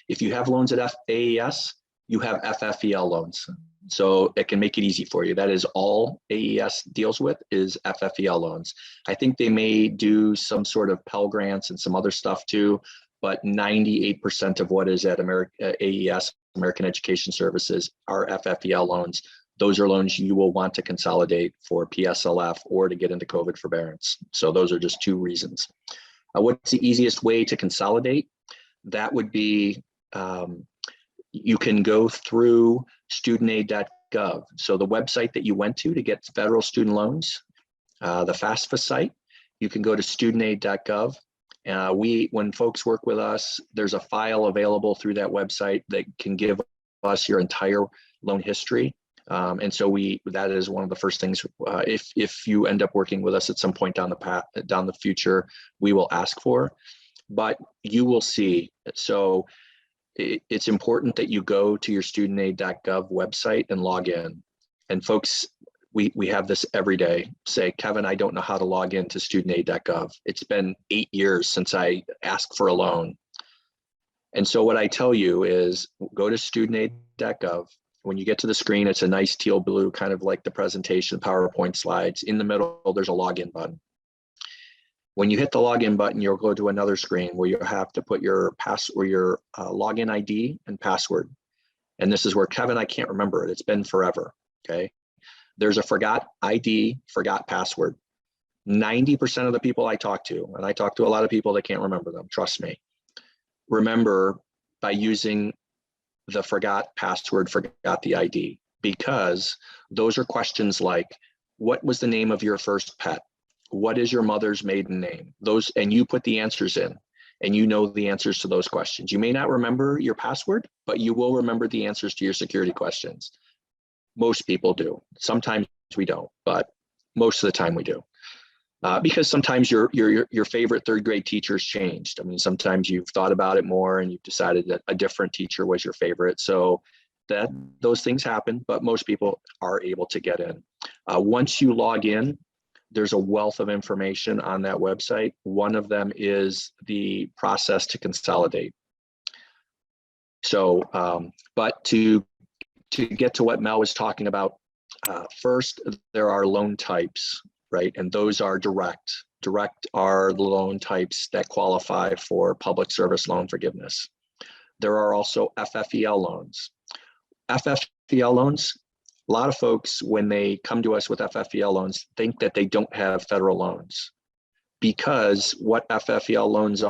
If you have loans at AES, you have FFEL loans. So it can make it easy for you. That is all AES deals with is FFEL loans. I think they may do some sort of Pell Grants and some other stuff too, but 98% of what is at AES, American Education Services, are FFEL loans. Those are loans you will want to consolidate for PSLF or to get into COVID forbearance. So those are just two reasons. What's the easiest way to consolidate? That would be, you can go through studentaid.gov. So the website that you went to get federal student loans, the FAFSA site, you can go to studentaid.gov. When folks work with us, there's a file available through that website that can give us your entire loan history. And so that is one of the first things, if you end up working with us at some point down the future, we will ask for, but you will see. So it's important that you go to your studentaid.gov website and log in. And folks, we have this every day, say, Kevin, I don't know how to log into studentaid.gov. It's been 8 years since I asked for a loan. And so what I tell you is go to studentaid.gov. When you get to the screen, it's a nice teal blue, kind of like the presentation PowerPoint slides. In the middle, there's a login button. When you hit the login button, you'll go to another screen where you have to put your login ID and password. And this is where, Kevin, I can't remember it. It's been forever, okay? There's a forgot ID, forgot password. 90% of the people I talk to, and I talk to a lot of people that can't remember them, trust me, remember by using the forgot password, forgot the ID, because those are questions like, what was the name of your first pet? What is your mother's maiden name? And you put the answers in, and you know the answers to those questions. You may not remember your password, but you will remember the answers to your security questions. Most people do. Sometimes we don't, but most of the time we do. Because sometimes your favorite third grade teacher's changed. I mean, sometimes you've thought about it more and you've decided that a different teacher was your favorite. So those things happen, but most people are able to get in. Once you log in, there's a wealth of information on that website. One of them is the process to consolidate. So, but to get to what Mel was talking about, first, there are loan types. Right, and those are direct. Direct are the loan types that qualify for public service loan forgiveness. There are also FFEL loans. FFEL loans, a lot of folks, when they come to us with FFEL loans, think that they don't have federal loans, because what FFEL loans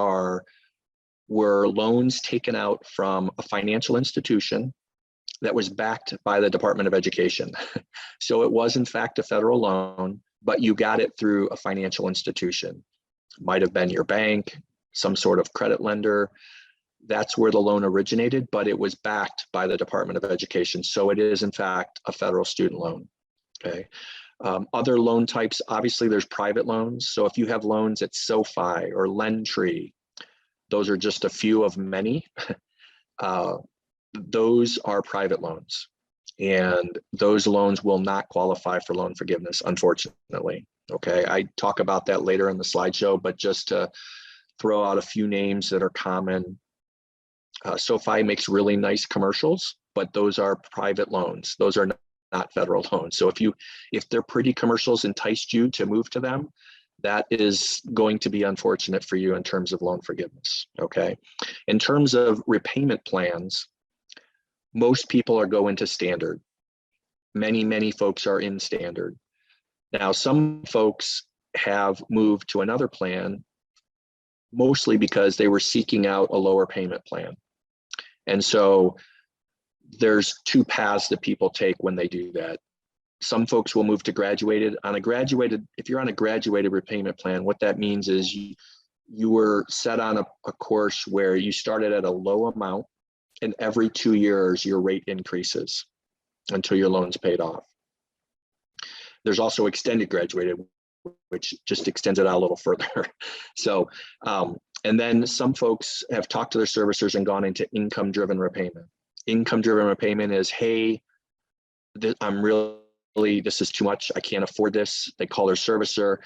were loans taken out from a financial institution that was backed by the Department of Education. So it was in fact a federal loan, but you got it through a financial institution. Might have been your bank, some sort of credit lender. That's where the loan originated, but it was backed by the Department of Education. So it is in fact a federal student loan, okay? Other loan types, obviously there's private loans. So if you have loans at SoFi or LendTree, those are just a few of many. Those are private loans, and those loans will not qualify for loan forgiveness, unfortunately. Okay, I talk about that later in the slideshow, but just to throw out a few names that are common. SoFi makes really nice commercials, but those are private loans. Those are not federal loans. So if their pretty commercials enticed you to move to them, that is going to be unfortunate for you in terms of loan forgiveness. Okay, in terms of repayment plans, most are going to standard. Many folks are in standard. Now, some folks have moved to another plan, mostly because they were seeking out a lower payment plan. And so there's two paths that people take when they do that. Some folks will move to graduated. If you're on a graduated repayment plan, what that means is you were set on a course where you started at a low amount, and every 2 years your rate increases until your loan's paid off. There's also extended graduated, which just extends it out a little further. So, and then some folks have talked to their servicers and gone into income-driven repayment. Income-driven repayment is, hey, I'm really, this is too much. I can't afford this. They call their servicer.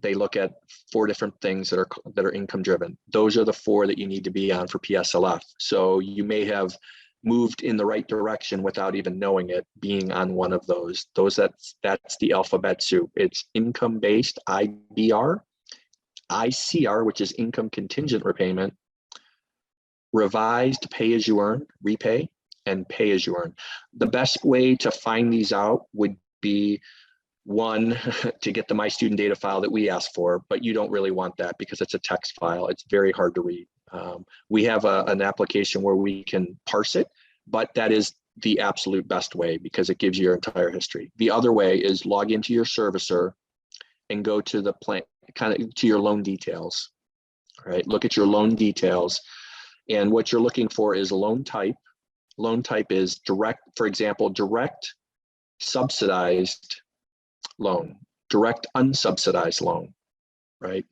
They look at 4 different things that are income-driven. Those are the 4 that you need to be on for PSLF. So you may have moved in the right direction without even knowing it, being on one of those. That's the alphabet soup. It's income-based IBR, ICR, which is income contingent repayment, revised pay-as-you-earn, repay, and pay-as-you-earn. The best way to find these out would be, one, to get the My Student Data file that we asked for, but you don't really want that because it's a text file. It's very hard to read. We have an application where we can parse it, but that is the absolute best way because it gives you your entire history. The other way is log into your servicer and go to the plan, kind of to your loan details, right? Look at your loan details, and what you're looking for is loan type. Loan type is direct, for example, direct subsidized loan, direct unsubsidized loan, right?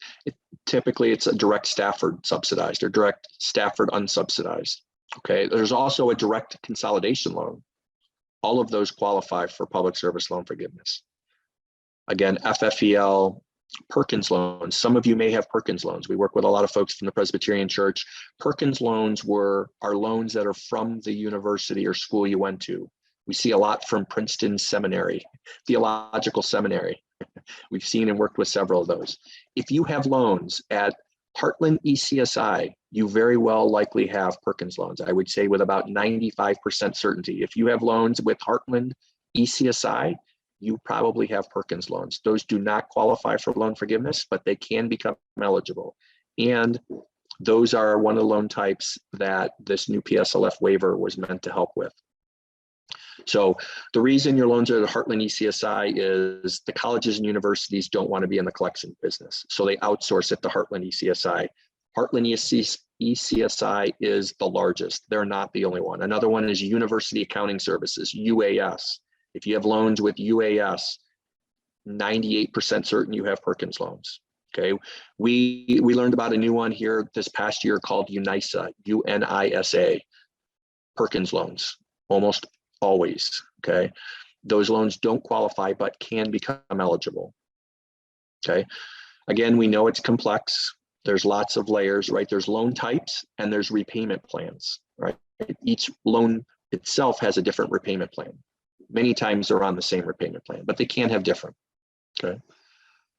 Typically it's a direct Stafford subsidized or direct Stafford unsubsidized. Okay, there's also a direct consolidation loan. All of those qualify for public service loan forgiveness. Again, FFEL, Perkins Loans. Some of you may have Perkins Loans. We work with a lot of folks from the Presbyterian Church. Perkins Loans are loans that are from the university or school you went to. We see a lot from Princeton Seminary, Theological Seminary. We've seen and worked with several of those. If you have loans at Heartland ECSI, you very well likely have Perkins Loans. I would say with about 95% certainty. If you have loans with Heartland ECSI, you probably have Perkins Loans. Those do not qualify for loan forgiveness, but they can become eligible. And those are one of the loan types that this new PSLF waiver was meant to help with. So the reason your loans are at Heartland ECSI is the colleges and universities don't want to be in the collection business. So they outsource it to Heartland ECSI. Heartland ECSI is the largest. They're not the only one. Another one is University Accounting Services, UAS. If you have loans with UAS, 98% certain you have Perkins Loans. Okay, we learned about a new one here this past year called UNISA, UNISA, Perkins Loans, almost always. Okay, those loans don't qualify but can become eligible. Okay, again, we know it's complex. There's lots of layers, right? There's loan types and there's repayment plans, right? Each loan itself has a different repayment plan. Many times they're on the same repayment plan, but they can have different. Okay,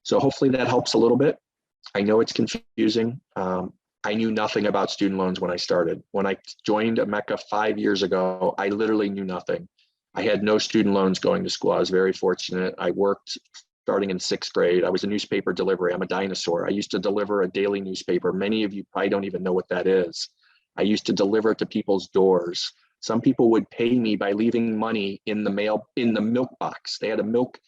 so hopefully that helps a little bit. I know it's confusing. I knew nothing about student loans when I started. When I joined Mecca 5 years ago, I literally knew nothing. I had no student loans going to school. I was very fortunate. I worked starting in 6th grade. I was a newspaper delivery. I'm a dinosaur. I used to deliver a daily newspaper. Many of you probably don't even know what that is. I used to deliver it to people's doors. Some people would pay me by leaving money in the mail, in the milk box. They had a milk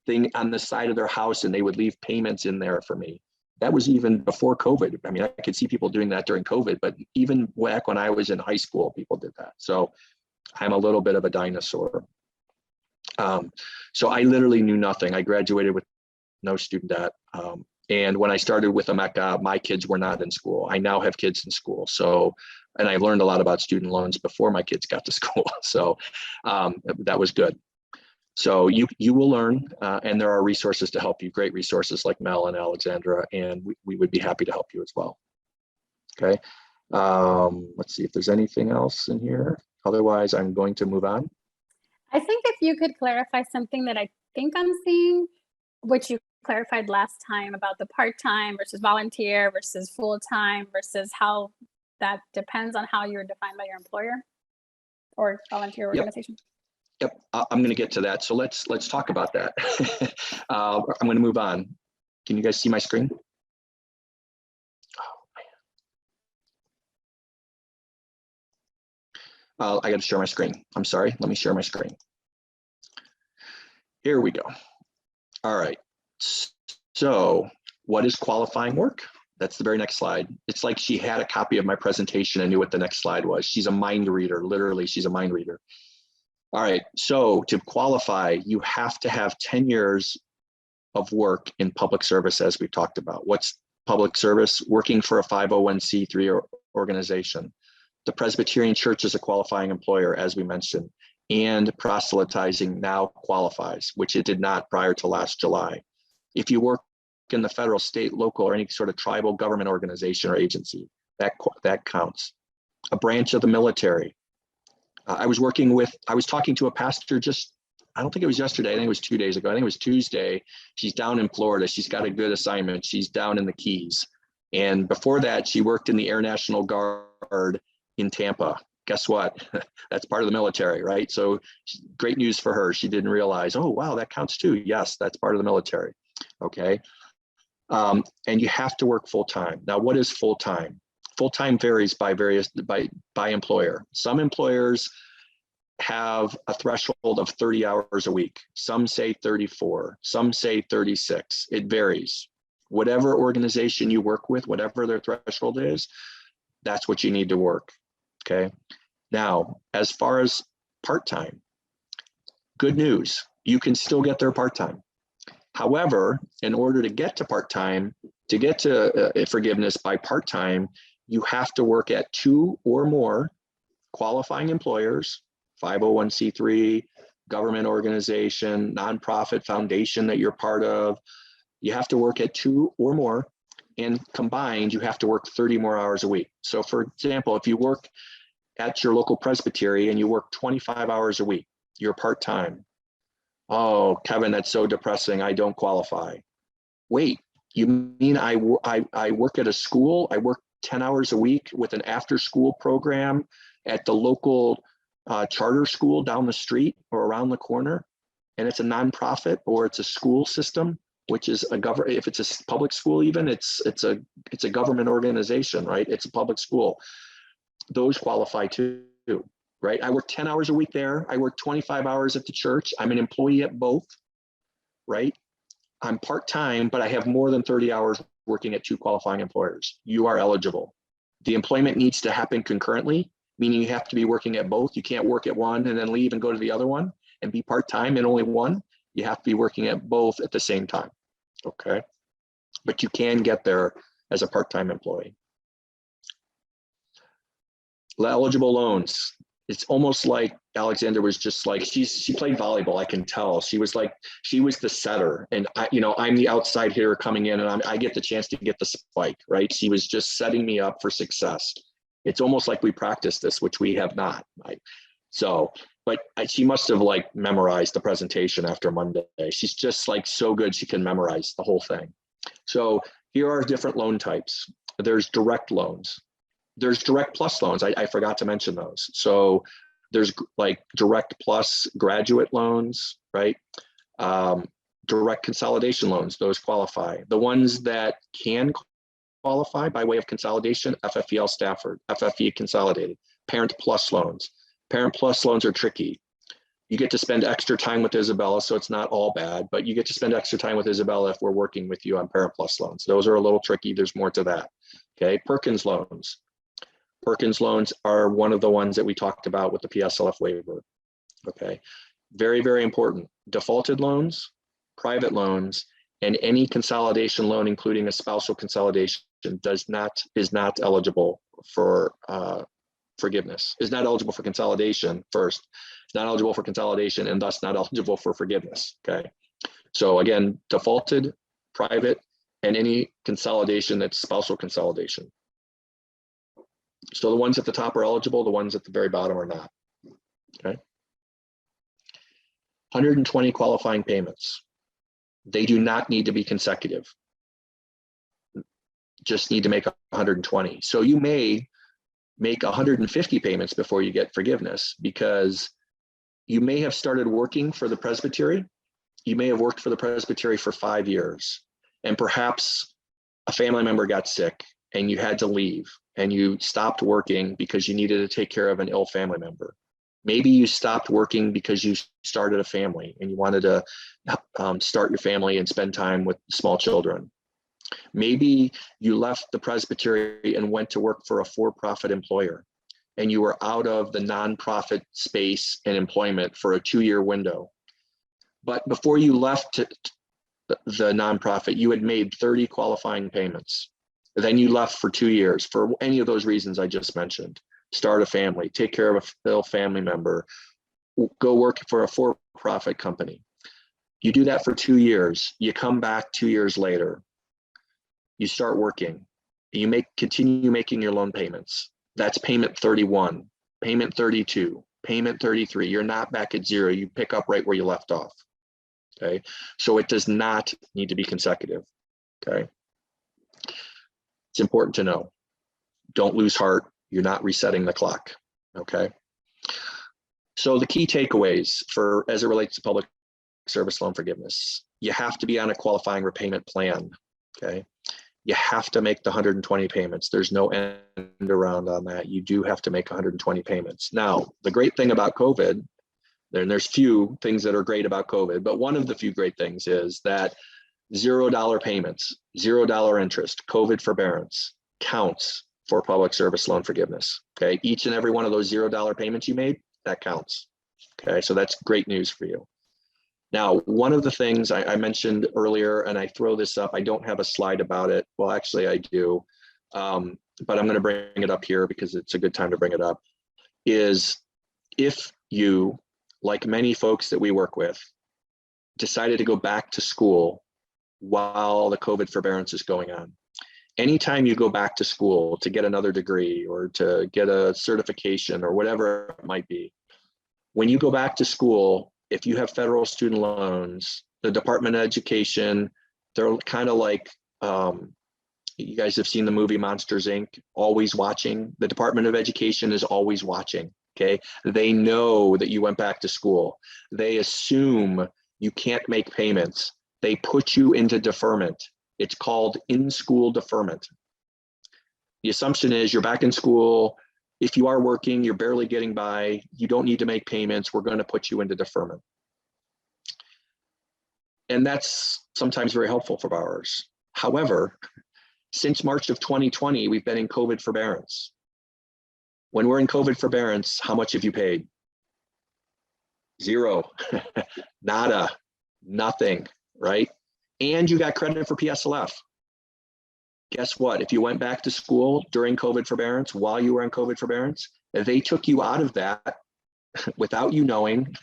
thing on the side of their house and they would leave payments in there for me. That was even before COVID. I mean, I could see people doing that during COVID, but even back when I was in high school, people did that. So I'm a little bit of a dinosaur. So I literally knew nothing. I graduated with no student debt. And when I started with Emeka, my kids were not in school. I now have kids in school. So, and I learned a lot about student loans before my kids got to school. So that was good. So you will learn, and there are resources to help you, great resources like Mel and Alexandra, and we would be happy to help you as well. Okay, let's see if there's anything else in here. Otherwise, I'm going to move on. I think if you could clarify something that I think I'm seeing, which you clarified last time about the part-time versus volunteer versus full-time versus how that depends on how you're defined by your employer or volunteer organization. Yep, I'm going to get to that. So let's talk about that. I'm going to move on. Can you guys see my screen? Oh, I got to share my screen. I'm sorry. Let me share my screen. Here we go. All right. So what is qualifying work? That's the very next slide. It's like she had a copy of my presentation and knew what the next slide was. She's a mind reader. Literally, she's a mind reader. All right. So to qualify, you have to have 10 years of work in public service, as we've talked about. What's public service? Working for a 501c3 organization. The Presbyterian Church is a qualifying employer, as we mentioned, and proselytizing now qualifies, which it did not prior to last July. If you work in the federal, state, local, or any sort of tribal government organization or agency, that counts. A branch of the military. I was talking to a pastor I don't think it was yesterday, I think it was 2 days ago. I think it was Tuesday. She's down in Florida. She's got a good assignment. She's down in the Keys. And before that, she worked in the Air National Guard in Tampa. Guess what? That's part of the military, right? So great news for her. She didn't realize, oh, wow, that counts too. Yes, that's part of the military. Okay. And you have to work full time. Now, what is full time? Full time varies by employer. Some employers have a threshold of 30 hours a week. Some say 34, some say 36. It varies. Whatever organization you work with, whatever their threshold is, that's what you need to work. Okay. Now, as far as part-time, good news, you can still get there part-time. However, in order to get to part-time, to get to forgiveness by part-time, you have to work at 2 or more qualifying employers, 501c3, government organization, nonprofit foundation that you're part of. You have to work at 2 or more, and combined, you have to work 30 more hours a week. So for example, if you work at your local presbytery and you work 25 hours a week, you're part-time. Oh, Kevin, that's so depressing. I don't qualify. Wait, you mean I work at a school? I work 10 hours a week with an after-school program at the local charter school down the street or around the corner, and it's a nonprofit or it's a school system, which is a government. If it's a public school, even it's a government organization, right? It's a public school. Those qualify too, right? I work 10 hours a week there. I work 25 hours at the church. I'm an employee at both, right? I'm part-time, but I have more than 30 hours working at 2 qualifying employers. You are eligible. The employment needs to happen concurrently, meaning you have to be working at both. You can't work at one and then leave and go to the other one and be part-time in only one. You have to be working at both at the same time, okay? But you can get there as a part-time employee. Eligible loans. It's almost like Alexander was just like, she played volleyball, I can tell. She was the setter, and I'm the outside hitter coming in, and I get the chance to get the spike, right? She was just setting me up for success. It's almost like we practiced this, which we have not. But she must have memorized the presentation after Monday. She's just so good, she can memorize the whole thing. So here are different loan types. There's direct loans. There's direct plus loans. I forgot to mention those. So there's direct plus graduate loans, right? Direct consolidation loans, those qualify. The ones that can qualify by way of consolidation, FFEL Stafford, FFE Consolidated, Parent Plus loans. Parent Plus loans are tricky. You get to spend extra time with Isabella, so it's not all bad, but you get to spend extra time with Isabella if we're working with you on Parent Plus loans. Those are a little tricky. There's more to that. Okay, Perkins loans. Perkins loans are one of the ones that we talked about with the PSLF waiver. Okay, very, very important. Defaulted loans, private loans, and any consolidation loan, including a spousal consolidation, is not eligible for forgiveness, is not eligible for consolidation first, not eligible for consolidation, and thus not eligible for forgiveness, okay? So again, defaulted, private, and any consolidation that's spousal consolidation. So the ones at the top are eligible, the ones at the very bottom are not, okay? 120 qualifying payments. They do not need to be consecutive. Just need to make 120. So you may make 150 payments before you get forgiveness, because you may have started working for the presbytery. You may have worked for the presbytery for 5 years, and perhaps a family member got sick and you had to leave and you stopped working because you needed to take care of an ill family member. Maybe you stopped working because you started a family and you wanted to start your family and spend time with small children. Maybe you left the presbytery and went to work for a for-profit employer, and you were out of the nonprofit space and employment for a 2-year window. But before you left the nonprofit, you had made 30 qualifying payments. Then you left for 2 years for any of those reasons I just mentioned. Start a family, take care of a ill family member, go work for a for-profit company. You do that for 2 years. You come back 2 years later. You start working. You continue making your loan payments. That's payment 31, payment 32, payment 33. You're not back at zero. You pick up right where you left off. Okay, so it does not need to be consecutive. Okay, it's important to know. Don't lose heart. You're not resetting the clock. Okay, so the key takeaways as it relates to public service loan forgiveness: you have to be on a qualifying repayment plan. Okay, you have to make the 120 payments. There's no end around on that. You do have to make 120 payments. Now, the great thing about COVID, and there's few things that are great about COVID, but one of the few great things is that $0 payments, $0 interest, COVID forbearance counts for public service loan forgiveness. Okay, each and every one of those $0 payments you made, that counts. Okay, so that's great news for you. Now, one of the things I mentioned earlier, and I throw this up, I don't have a slide about it. Well, actually I do, but I'm going to bring it up here because it's a good time to bring it up, is if you, like many folks that we work with, decided to go back to school while the COVID forbearance is going on. Anytime you go back to school to get another degree or to get a certification or whatever it might be, when you go back to school, if you have federal student loans, the Department of Education, they're kind of like, you guys have seen the movie Monsters, Inc., always watching. The Department of Education is always watching, okay? They know that you went back to school. They assume you can't make payments. They put you into deferment. It's called in-school deferment. The assumption is you're back in school. If you are working, you're barely getting by, you don't need to make payments, we're going to put you into deferment. And that's sometimes very helpful for borrowers. However, since March of 2020, we've been in COVID forbearance. When we're in COVID forbearance, how much have you paid? Zero, nada, nothing, right? And you got credit for PSLF. Guess what? If you went back to school during COVID forbearance, while you were in COVID forbearance, they took you out of that without you knowing,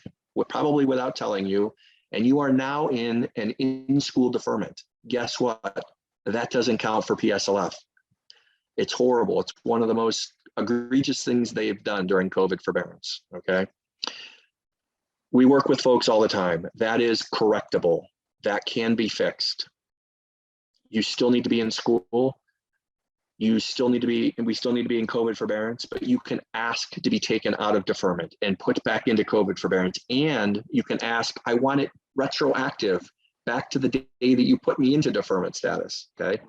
probably without telling you, and you are now in an in-school deferment. Guess what? That doesn't count for PSLF. It's horrible. It's one of the most egregious things they've done during COVID forbearance, okay? We work with folks all the time. That is correctable. That can be fixed. You still need to be in school. You still need to be, and we still need to be in COVID forbearance, but you can ask to be taken out of deferment and put back into COVID forbearance. And you can ask, I want it retroactive back to the day that you put me into deferment status, okay?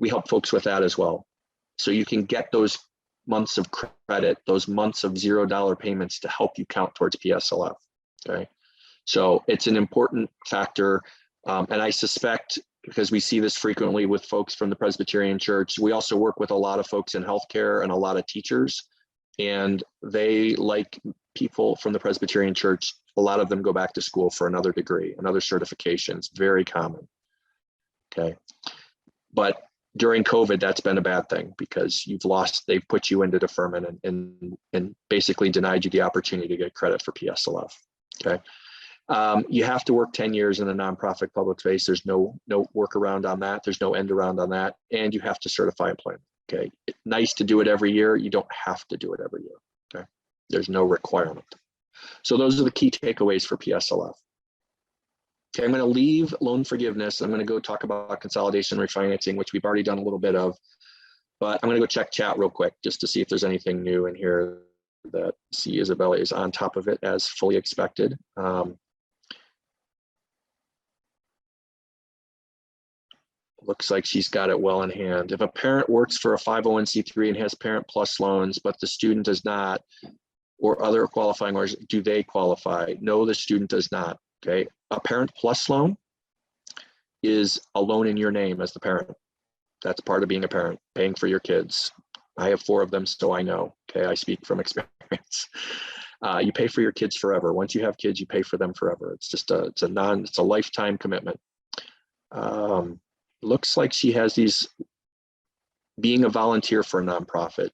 We help folks with that as well. So you can get those months of credit, those months of $0 payments to help you count towards PSLF, okay? So it's an important factor. And I suspect, because we see this frequently with folks from the Presbyterian Church, we also work with a lot of folks in healthcare and a lot of teachers, and they, like people from the Presbyterian Church, a lot of them go back to school for another degree, another certification. It's very common. Okay. But during COVID, that's been a bad thing because they've put you into deferment and basically denied you the opportunity to get credit for PSLF. Okay. You have to work 10 years in a nonprofit public space. There's no workaround on that. There's no end around on that. And you have to certify employment. Okay. It's nice to do it every year. You don't have to do it every year. Okay. There's no requirement. So those are the key takeaways for PSLF. Okay, I'm going to leave loan forgiveness. I'm going to go talk about consolidation and refinancing, which we've already done a little bit of, but I'm going to go check chat real quick just to see if there's anything new in here that see Isabella is on top of it as fully expected. Looks like she's got it well in hand. If a parent works for a 501c3 and has Parent Plus loans, but the student does not, or other qualifying orders, do they qualify? No, the student does not. Okay, a Parent Plus loan is a loan in your name as the parent. That's part of being a parent, paying for your kids. I have 4 of them, so I know. Okay, I speak from experience. You pay for your kids forever. Once you have kids, you pay for them forever. It's just it's a lifetime commitment. Looks like she has these being a volunteer for a nonprofit.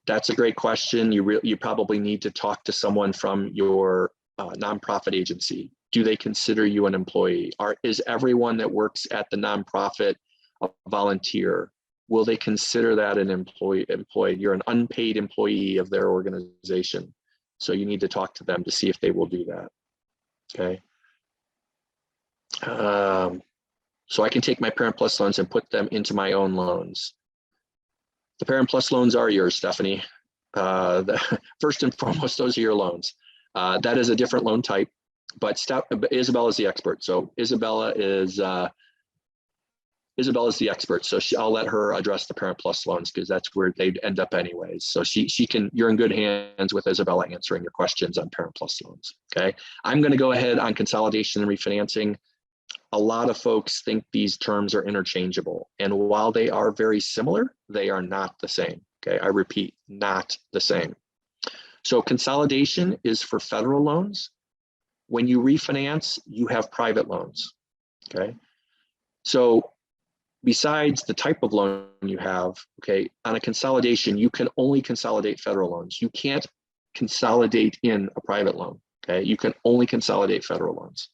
That's a great question. You probably need to talk to someone from your nonprofit agency. Do they consider you an employee? Is everyone that works at the nonprofit a volunteer? Will they consider that an employee? You're an unpaid employee of their organization. So you need to talk to them to see if they will do that. Okay. So I can take my Parent Plus loans and put them into my own loans. The Parent Plus loans are yours, Stephanie. First and foremost, those are your loans. That is a different loan type, but Isabella is the expert. So Isabella is the expert. So I'll let her address the Parent Plus loans because that's where they'd end up anyways. So you're in good hands with Isabella answering your questions on Parent Plus loans. Okay. I'm going to go ahead on consolidation and refinancing. A lot of folks think these terms are interchangeable, and while they are very similar, they are not the same. Okay, I repeat, not the same. So consolidation is for federal loans. When you refinance, you have private loans. Okay, so besides the type of loan you have, okay, on a consolidation, you can only consolidate federal loans. You can't consolidate in a private loan. Okay, you can only consolidate federal loans.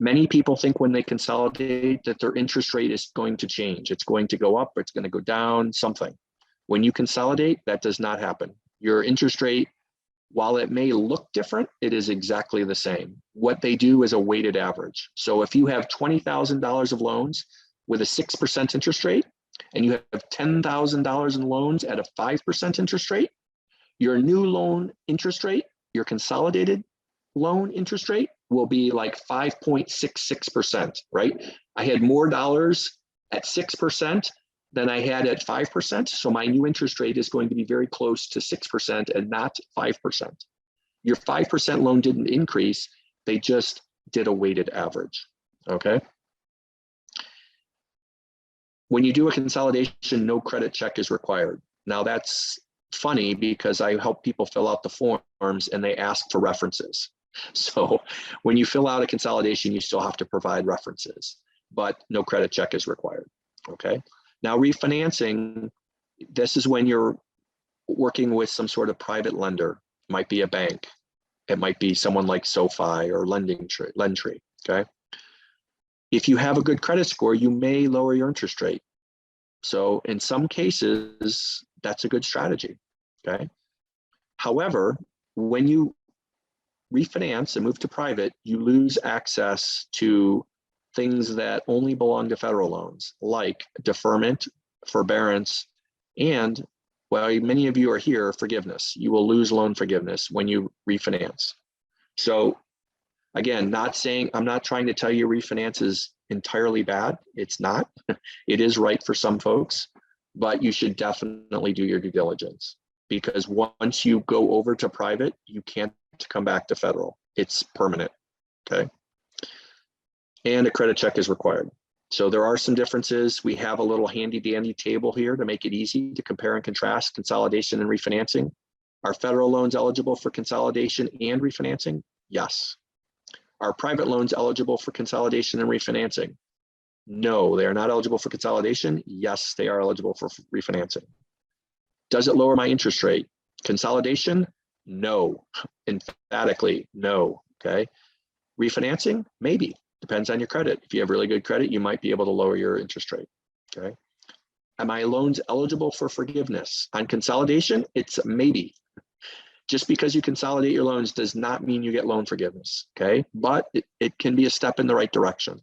Many people think when they consolidate that their interest rate is going to change. It's going to go up, or it's going to go down, something. When you consolidate, that does not happen. Your interest rate, while it may look different, it is exactly the same. What they do is a weighted average. So if you have $20,000 of loans with a 6% interest rate, and you have $10,000 in loans at a 5% interest rate, your new loan interest rate, your consolidated loan interest rate will be like 5.66%, right? I had more dollars at 6% than I had at 5%. So my new interest rate is going to be very close to 6% and not 5%. Your 5% loan didn't increase. They just did a weighted average, okay? When you do a consolidation, no credit check is required. Now that's funny because I help people fill out the forms and they ask for references. So when you fill out a consolidation, you still have to provide references, but no credit check is required, okay? Now refinancing, this is when you're working with some sort of private lender. It might be a bank. It might be someone like SoFi or LendTree, okay? If you have a good credit score, you may lower your interest rate. So in some cases, that's a good strategy, okay? However, when you refinance and move to private, you lose access to things that only belong to federal loans, like deferment, forbearance, and, well, many of you are here, forgiveness. You will lose loan forgiveness when you refinance. So again, I'm not trying to tell you refinance is entirely bad. It's not. It is right for some folks, but you should definitely do your due diligence, because once you go over to private, you can't come back to federal. It's permanent, okay? And a credit check is required. So there are some differences. We have a little handy dandy table here to make it easy to compare and contrast consolidation and refinancing. Are federal loans eligible for consolidation and refinancing? Yes. Are private loans eligible for consolidation and refinancing? No, they are not eligible for consolidation. Yes, they are eligible for refinancing. Does it lower my interest rate? Consolidation? No, emphatically no, okay? Refinancing? Maybe, depends on your credit. If you have really good credit, you might be able to lower your interest rate, okay? Are my loans eligible for forgiveness? On consolidation, it's a maybe. Just because you consolidate your loans does not mean you get loan forgiveness, okay? But it can be a step in the right direction.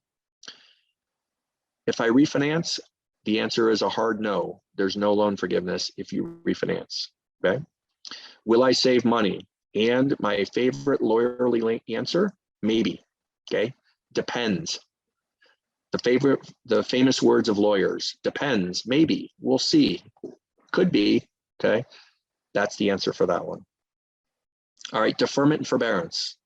If I refinance, the answer is a hard no. There's no loan forgiveness if you refinance, okay? Will I save money? And my favorite lawyerly answer, maybe, okay? Depends. The famous words of lawyers, depends, maybe, we'll see, could be, okay? That's the answer for that one. All right, deferment and forbearance.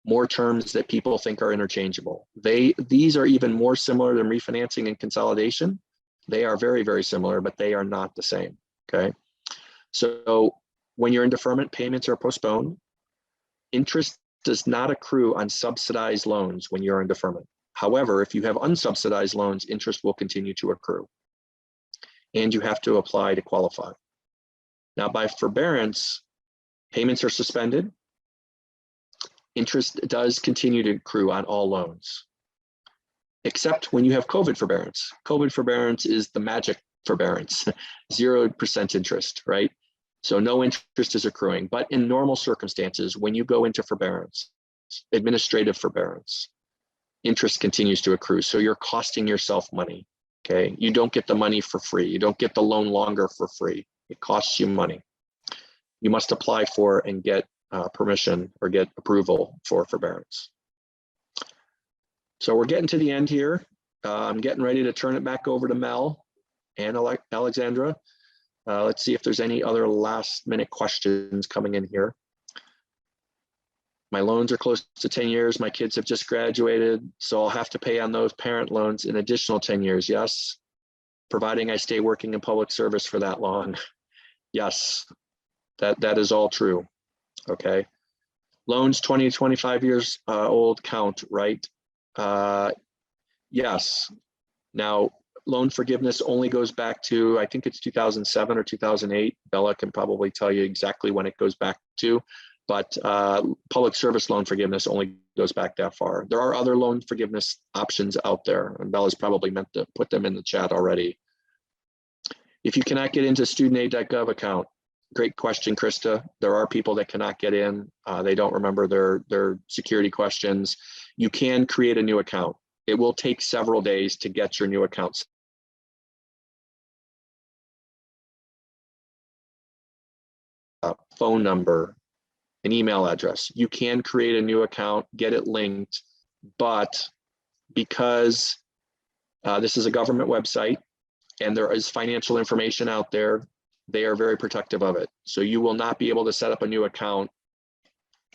More terms that people think are interchangeable. These are even more similar than refinancing and consolidation. They are very, very similar, but they are not the same, okay? So when you're in deferment, payments are postponed. Interest does not accrue on subsidized loans when you're in deferment. However, if you have unsubsidized loans, interest will continue to accrue. And you have to apply to qualify. Now, by forbearance, payments are suspended. Interest does continue to accrue on all loans, except when you have COVID forbearance. COVID forbearance is the magic forbearance, 0% interest, right? So no interest is accruing. But in normal circumstances, when you go into forbearance, administrative forbearance, interest continues to accrue. So you're costing yourself money, okay? You don't get the money for free. You don't get the loan longer for free. It costs you money. You must apply for and get permission or get approval for forbearance. So we're getting to the end here. I'm getting ready to turn it back over to Mel and Alexandra. Let's see if there's any other last minute questions coming in here. My loans are close to 10 years. My kids have just graduated, so I'll have to pay on those parent loans an additional 10 years. Yes, providing I stay working in public service for that long. Yes, that is all true. Okay. Loans 20 to 25 years old count, right? Yes. Now, loan forgiveness only goes back to, I think it's 2007 or 2008. Bella can probably tell you exactly when it goes back to, but public service loan forgiveness only goes back that far. There are other loan forgiveness options out there, and Bella's probably meant to put them in the chat already. If you cannot get into studentaid.gov account, great question, Krista. There are people that cannot get in. They don't remember their security questions. You can create a new account. It will take several days to get your new account. Phone number, an email address. You can create a new account, get it linked, but because this is a government website and there is financial information out there, they are very protective of it. So you will not be able to set up a new account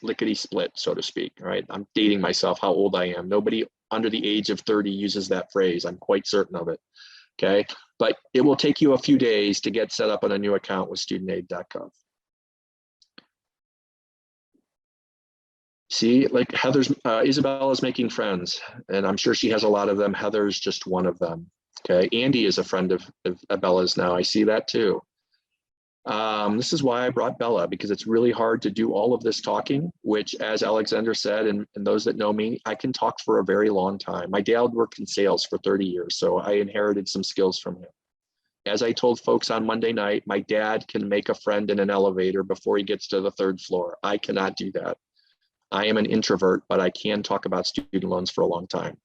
lickety split, so to speak, right? I'm dating myself how old I am. Nobody under the age of 30 uses that phrase. I'm quite certain of it, okay? But it will take you a few days to get set up on a new account with studentaid.gov. See, like Heather's, Isabella's making friends, and I'm sure she has a lot of them. Heather's just one of them, okay? Andy is a friend of Bella's now. I see that too. This is why I brought Bella, because it's really hard to do all of this talking, which, as Alexander said, and those that know me, I can talk for a very long time. My dad worked in sales for 30 years, so I inherited some skills from him. As I told folks on Monday night, my dad can make a friend in an elevator before he gets to the 3rd floor. I cannot do that. I am an introvert, but I can talk about student loans for a long time.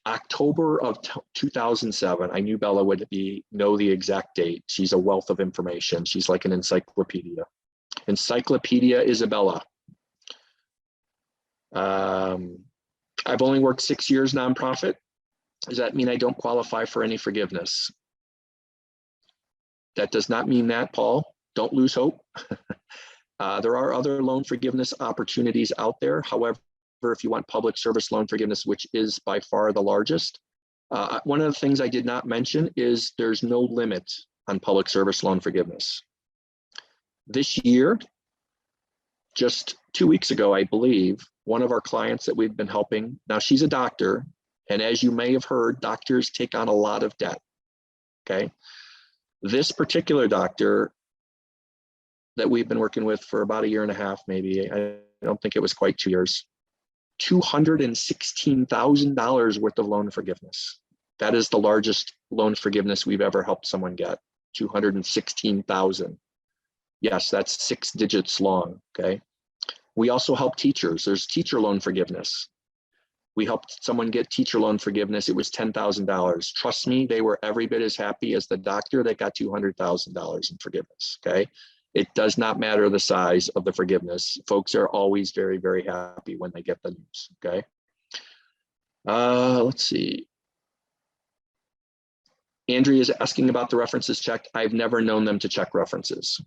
October of 2007, I knew Bella would know the exact date. She's a wealth of information. She's like an encyclopedia. Encyclopedia Isabella. I've only worked 6 years nonprofit. Does that mean I don't qualify for any forgiveness? That does not mean that, Paul. Don't lose hope. There are other loan forgiveness opportunities out there. However, if you want public service loan forgiveness, which is by far the largest, one of the things I did not mention is there's no limit on public service loan forgiveness. This year, just 2 weeks ago, I believe, one of our clients that we've been helping, now she's a doctor, and as you may have heard, doctors take on a lot of debt, okay? This particular doctor that we've been working with for about 1.5 years, maybe, I don't think it was quite 2 years, $216,000 worth of loan forgiveness. That is the largest loan forgiveness we've ever helped someone get, 216,000. Yes, that's 6 digits long, okay? We also help teachers. There's teacher loan forgiveness. We helped someone get teacher loan forgiveness. It was $10,000. Trust me, they were every bit as happy as the doctor that got $200,000 in forgiveness, okay? It does not matter the size of the forgiveness. Folks are always very, very happy when they get the news, okay? Let's see. Andrea is asking about the references checked. I've never known them to check references.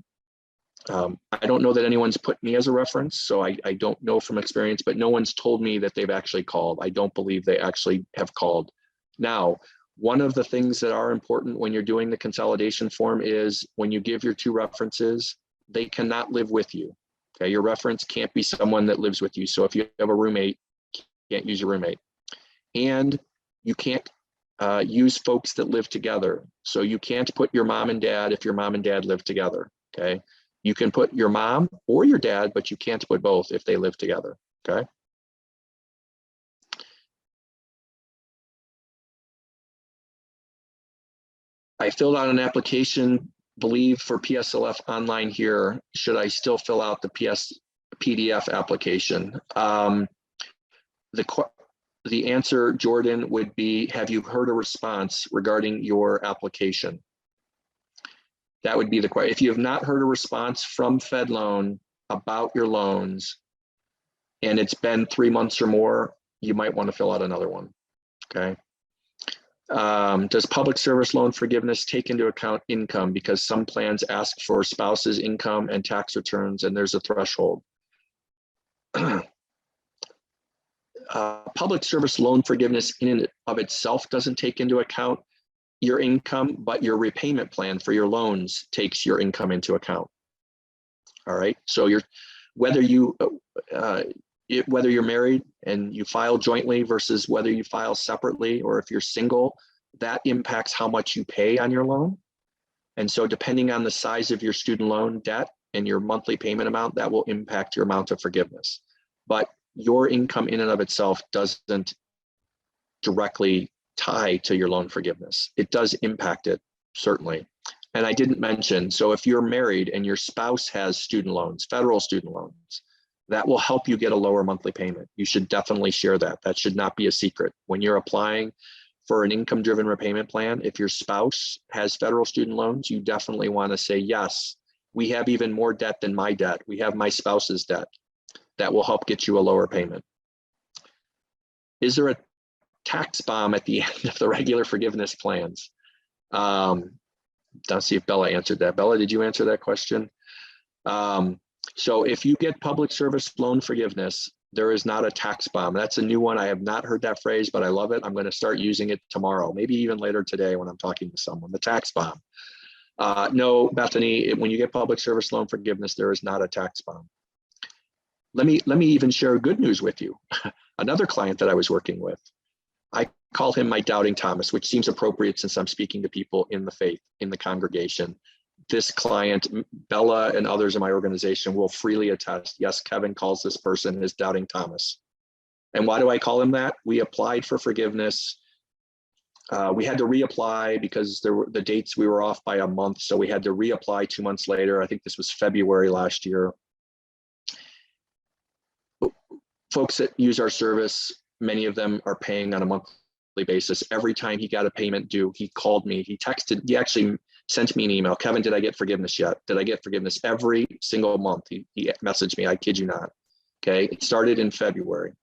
I don't know that anyone's put me as a reference, so I don't know from experience, but no one's told me that they've actually called. I don't believe they actually have called. Now, one of the things that are important when you're doing the consolidation form is when you give your 2 references, they cannot live with you. Okay, your reference can't be someone that lives with you. So if you have a roommate, you can't use your roommate. And you can't use folks that live together. So you can't put your mom and dad if your mom and dad live together, okay? You can put your mom or your dad, but you can't put both if they live together, okay? I filled out an application, believe for PSLF online here. Should I still fill out the PDF application? The answer, Jordan, would be, have you heard a response regarding your application? That would be the question. If you have not heard a response from FedLoan about your loans, and it's been 3 months or more, you might want to fill out another one, okay? Does public service loan forgiveness take into account income? Because some plans ask for spouse's income and tax returns, and there's a threshold. Public service loan forgiveness in and of itself doesn't take into account your income, but your repayment plan for your loans takes your income into account. All right, so whether you're married and you file jointly versus whether you file separately, or if you're single, that impacts how much you pay on your loan. And so depending on the size of your student loan debt and your monthly payment amount, that will impact your amount of forgiveness. But your income in and of itself doesn't directly tie to your loan forgiveness. It does impact it, certainly. And I didn't mention, so if you're married and your spouse has student loans, federal student loans, that will help you get a lower monthly payment. You should definitely share that. That should not be a secret. When you're applying for an income-driven repayment plan, if your spouse has federal student loans, you definitely want to say, yes, we have even more debt than my debt. We have my spouse's debt. That will help get you a lower payment. Is there a tax bomb at the end of the regular forgiveness plans? Let's see if Bella answered that. Bella, did you answer that question? So if you get public service loan forgiveness, there is not a tax bomb. That's a new one. I have not heard that phrase, but I love it. I'm going to start using it tomorrow, maybe even later today when I'm talking to someone. The tax bomb. No, Bethany, when you get public service loan forgiveness, there is not a tax bomb. Let me even share good news with you. Another client that I was working with, I call him my doubting Thomas, which seems appropriate since I'm speaking to people in the faith, in the congregation. This client, Bella and others in my organization will freely attest, yes, Kevin calls this person his doubting Thomas. And why do I call him that? We applied for forgiveness. We had to reapply because the dates, we were off by a month. So we had to reapply 2 months later. I think this was February last year. Folks that use our service, many of them are paying on a monthly basis. Every time he got a payment due, he called me, he texted, he actually sent me an email. Kevin, did I get forgiveness yet? Did I get forgiveness? Every single month he messaged me, I kid you not. Okay, it started in February.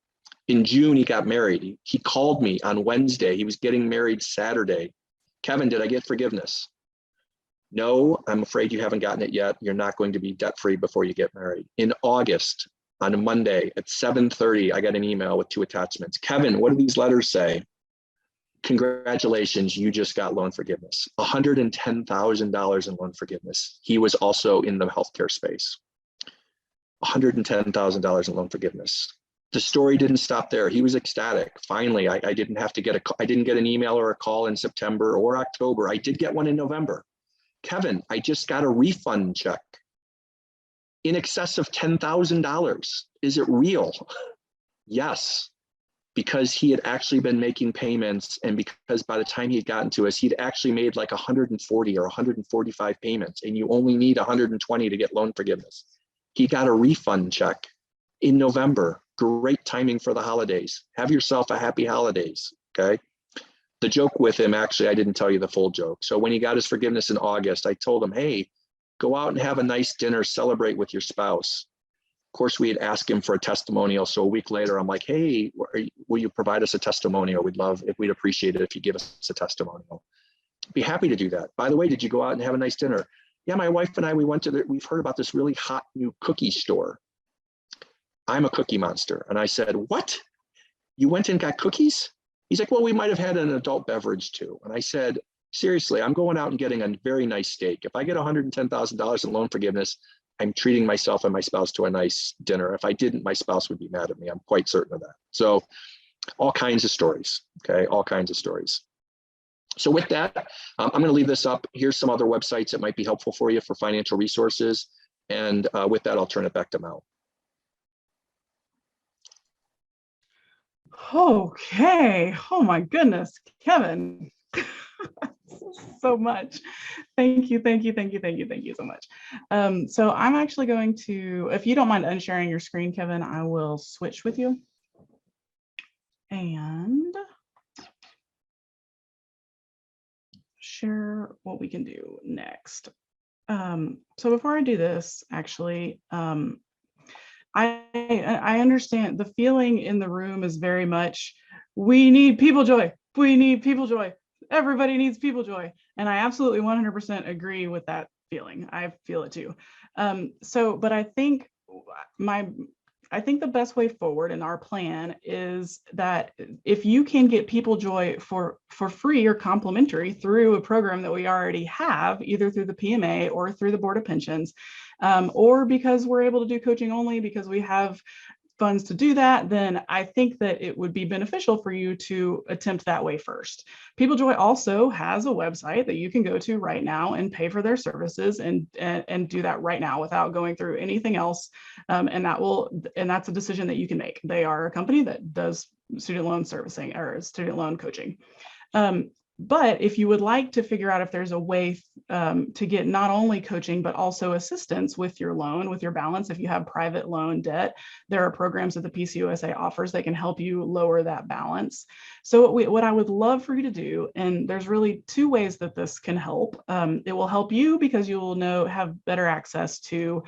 In June, he got married. He called me on Wednesday. He was getting married Saturday. Kevin, did I get forgiveness? No, I'm afraid you haven't gotten it yet. You're not going to be debt-free before you get married. In August, on a Monday at 7:30, I got an email with 2 attachments. Kevin, what do these letters say? congratulations, you just got loan forgiveness. $110,000 in loan forgiveness. He was also in the healthcare space. $110,000 in loan forgiveness. The story didn't stop there. He was ecstatic. Finally, I didn't have to I didn't get an email or a call in September or October. I did get one in November. Kevin, I just got a refund check in excess of $10,000. Is it real? Yes, because he had actually been making payments, and because by the time he had gotten to us, he'd actually made like 140 or 145 payments, and you only need 120 to get loan forgiveness. He got a refund check in November. Great timing for the holidays. Have yourself a happy holidays, okay? The joke with him, actually, I didn't tell you the full joke. So when he got his forgiveness in August, I told him, hey, go out and have a nice dinner, celebrate with your spouse. Of course, we had asked him for a testimonial. So a week later, I'm like, hey, will you provide us a testimonial? We'd appreciate it if you give us a testimonial. Be happy to do that. By the way, did you go out and have a nice dinner? Yeah, my wife and I, we've heard about this really hot new cookie store. I'm a cookie monster. And I said, what? You went and got cookies? He's like, well, we might have had an adult beverage too. And I said, seriously, I'm going out and getting a very nice steak. If I get $110,000 in loan forgiveness, I'm treating myself and my spouse to a nice dinner. If I didn't, my spouse would be mad at me. I'm quite certain of that. So all kinds of stories, okay? All kinds of stories. So with that, I'm going to leave this up. Here's some other websites that might be helpful for you for financial resources. And with that, I'll turn it back to Mel. Okay. Oh my goodness, Kevin. So much. Thank you so much. So I'm actually going to, if you don't mind unsharing your screen, Kevin, I will switch with you. And share what we can do next. So before I do this, actually, I understand the feeling in the room is very much, we need Peoplejoy. We need Peoplejoy. Everybody needs Peoplejoy. And I absolutely 100% agree with that feeling. I feel it too. But I think the best way forward in our plan is that if you can get Peoplejoy for free or complimentary through a program that we already have, either through the PMA or through the Board of Pensions, or because we're able to do coaching only because we have funds to do that, then I think that it would be beneficial for you to attempt that way first. Peoplejoy also has a website that you can go to right now and pay for their services and do that right now without going through anything else. And that's a decision that you can make. They are a company that does student loan servicing or student loan coaching. But if you would like to figure out if there's a way to get not only coaching, but also assistance with your loan, with your balance, if you have private loan debt, there are programs that the PCUSA offers that can help you lower that balance. So what I would love for you to do, and there's really two ways that this can help. It will help you because you will have better access to.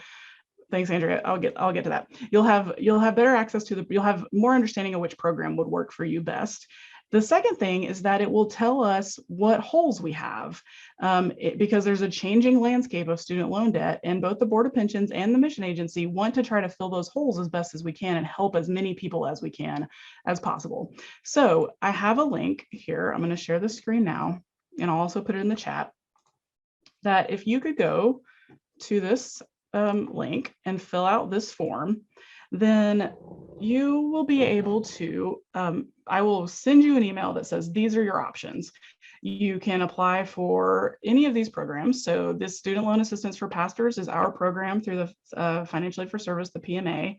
Thanks, Andrea. I'll get to that. You'll have better access to you'll have more understanding of which program would work for you best. The second thing is that it will tell us what holes we have because there's a changing landscape of student loan debt, and both the Board of Pensions and the Mission Agency want to try to fill those holes as best as we can and help as many people as we can as possible. So I have a link here. I'm going to share the screen now, and I'll also put it in the chat, that if you could go to this link and fill out this form, then you will be able to, I will send you an email that says, these are your options. You can apply for any of these programs. So this Student Loan Assistance for Pastors is our program through the Financial Aid for Service, the PMA.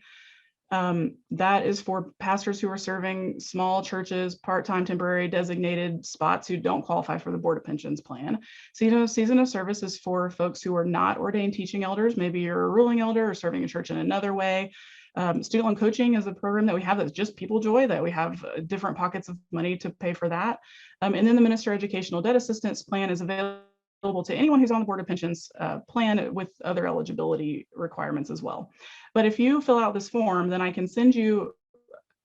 That is for pastors who are serving small churches, part-time, temporary, designated spots who don't qualify for the Board of Pensions plan. Season of service is for folks who are not ordained teaching elders. Maybe you're a ruling elder or serving a church in another way. Student loan coaching is a program that we have that's just Peoplejoy, that we have different pockets of money to pay for that. And then the Minister Educational Debt Assistance Plan is available to anyone who's on the Board of Pensions plan with other eligibility requirements as well. But if you fill out this form, then I can send you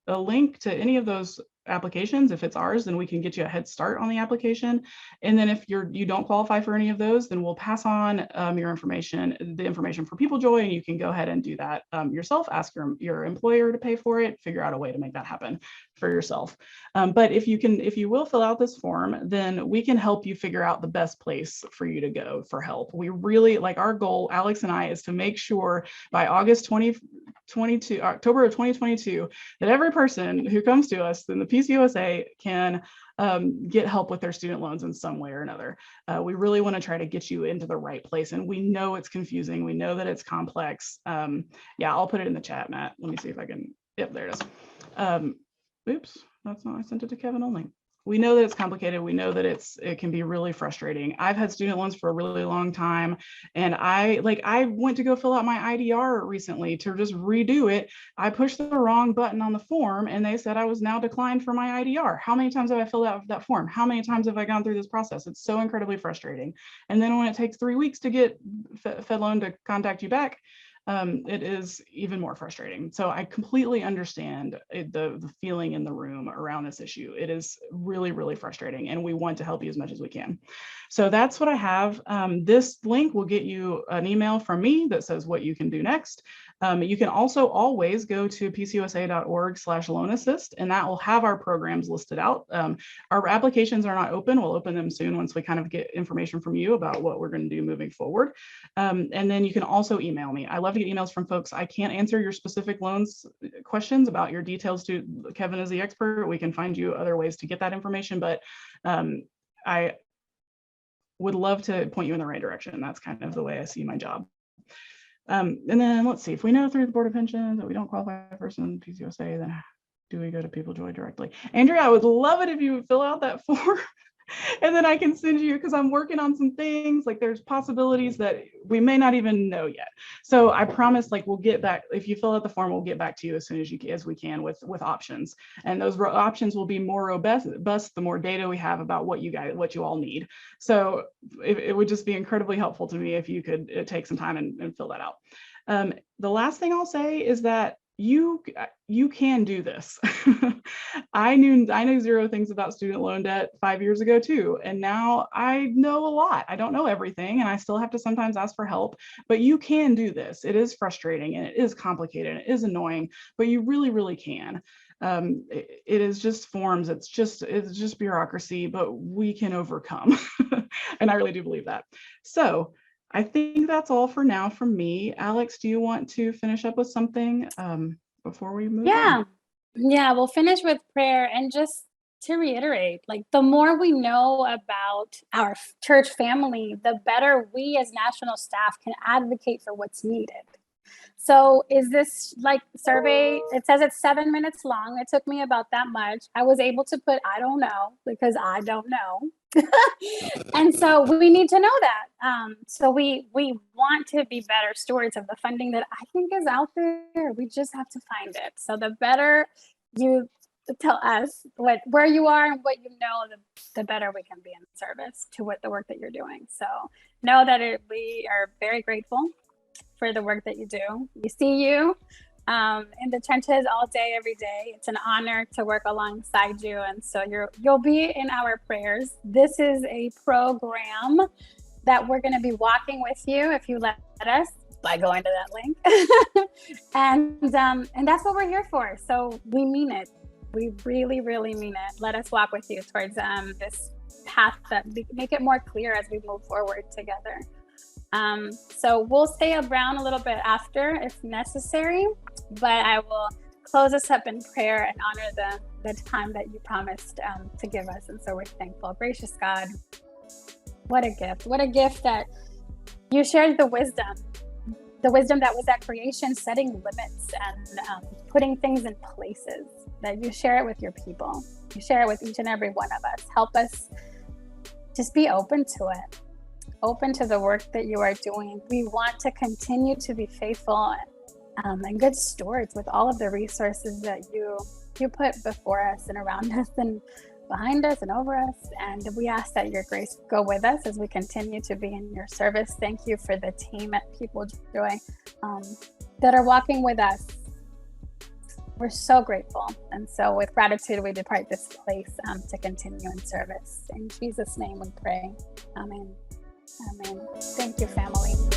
a link to any of those applications. If it's ours, then we can get you a head start on the application. And then if you don't qualify for any of those, then we'll pass on the information for Peoplejoy, and you can go ahead and do that yourself. Ask your employer to pay for it, figure out a way to make that happen for yourself. But if you will fill out this form, then we can help you figure out the best place for you to go for help. We really, like, our goal, Alex and I, is to make sure by October of 2022, that every person who comes to us in the PCUSA can get help with their student loans in some way or another. We really want to try to get you into the right place. And we know it's confusing. We know that it's complex. Yeah, I'll put it in the chat, Matt. Let me see if I can, yep, there it is. Oops, that's not, I sent it to Kevin only. We know that it's complicated. We know that it can be really frustrating. I've had student loans for a really long time, and I went to go fill out my IDR recently to just redo it. I pushed the wrong button on the form, and they said I was now declined for my IDR. How many times have I filled out that form? How many times have I gone through this process? It's so incredibly frustrating. And then when it takes 3 weeks to get FedLoan to contact you back, it is even more frustrating. So I completely understand the feeling in the room around this issue. It is really, really frustrating, and we want to help you as much as we can. So that's what I have. This link will get you an email from me that says what you can do next. You can also always go to pcusa.org/loan assist, and that will have our programs listed out. Our applications are not open. We'll open them soon once we kind of get information from you about what we're going to do moving forward. And then you can also email me. I love to get emails from folks. I can't answer your specific loans questions about your details to Kevin is the expert. We can find you other ways to get that information, but I would love to point you in the right direction. That's kind of the way I see my job. And then let's see, if we know through the Board of Pensions that we don't qualify for some PCUSA, then do we go to Peoplejoy directly? Andrea, I would love it if you would fill out that form. And then I can send you, because I'm working on some things, like there's possibilities that we may not even know yet. So I promise, like, we'll get back, if you fill out the form, we'll get back to you as soon as we can with options. And those options will be more robust the more data we have about what you all need. So it would just be incredibly helpful to me if you could take some time and fill that out. The last thing I'll say is that you can do this. I knew zero things about student loan debt 5 years ago too, and now I know a lot. I don't know everything, and I still have to sometimes ask for help, but you can do this. It is frustrating, and it is complicated, and it is annoying, but you really, really can. It is just forms. It's just bureaucracy, but we can overcome. And I really do believe that. So I think that's all for now from me. Alex, do you want to finish up with something before we move on? Yeah, we'll finish with prayer. And just to reiterate, like, the more we know about our church family, the better we as national staff can advocate for what's needed. So is this like survey? It says it's 7 minutes long. It took me about that much. I was able to put, I don't know, because I don't know. And so we need to know that. So we want to be better stewards of the funding that I think is out there. We just have to find it. So the better you tell us where you are and what you know, the better we can be in service to the work that you're doing. So know that we are very grateful for the work that you do. We see you in the trenches all day, every day. It's an honor to work alongside you. And so you'll be in our prayers. This is a program that we're going to be walking with you, if you let us, by going to that link. And that's what we're here for. So we mean it. We really, really mean it. Let us walk with you towards this path that make it more clear as we move forward together. So we'll stay around a little bit after if necessary, but I will close us up in prayer and honor the time that you promised to give us. And so we're thankful. Gracious God, what a gift that you shared the wisdom that was at creation, setting limits and putting things in places, that you share it with your people. You share it with each and every one of us. Help us just be open to it. Open to the work that you are doing. We want to continue to be faithful and good stewards with all of the resources that you put before us and around us and behind us and over us. And we ask that your grace go with us as we continue to be in your service. Thank you for the team at Peoplejoy that are walking with us We're so grateful. And so with gratitude, we depart this place to continue in service. In Jesus' name we pray. Amen. Amen. Thank you, family.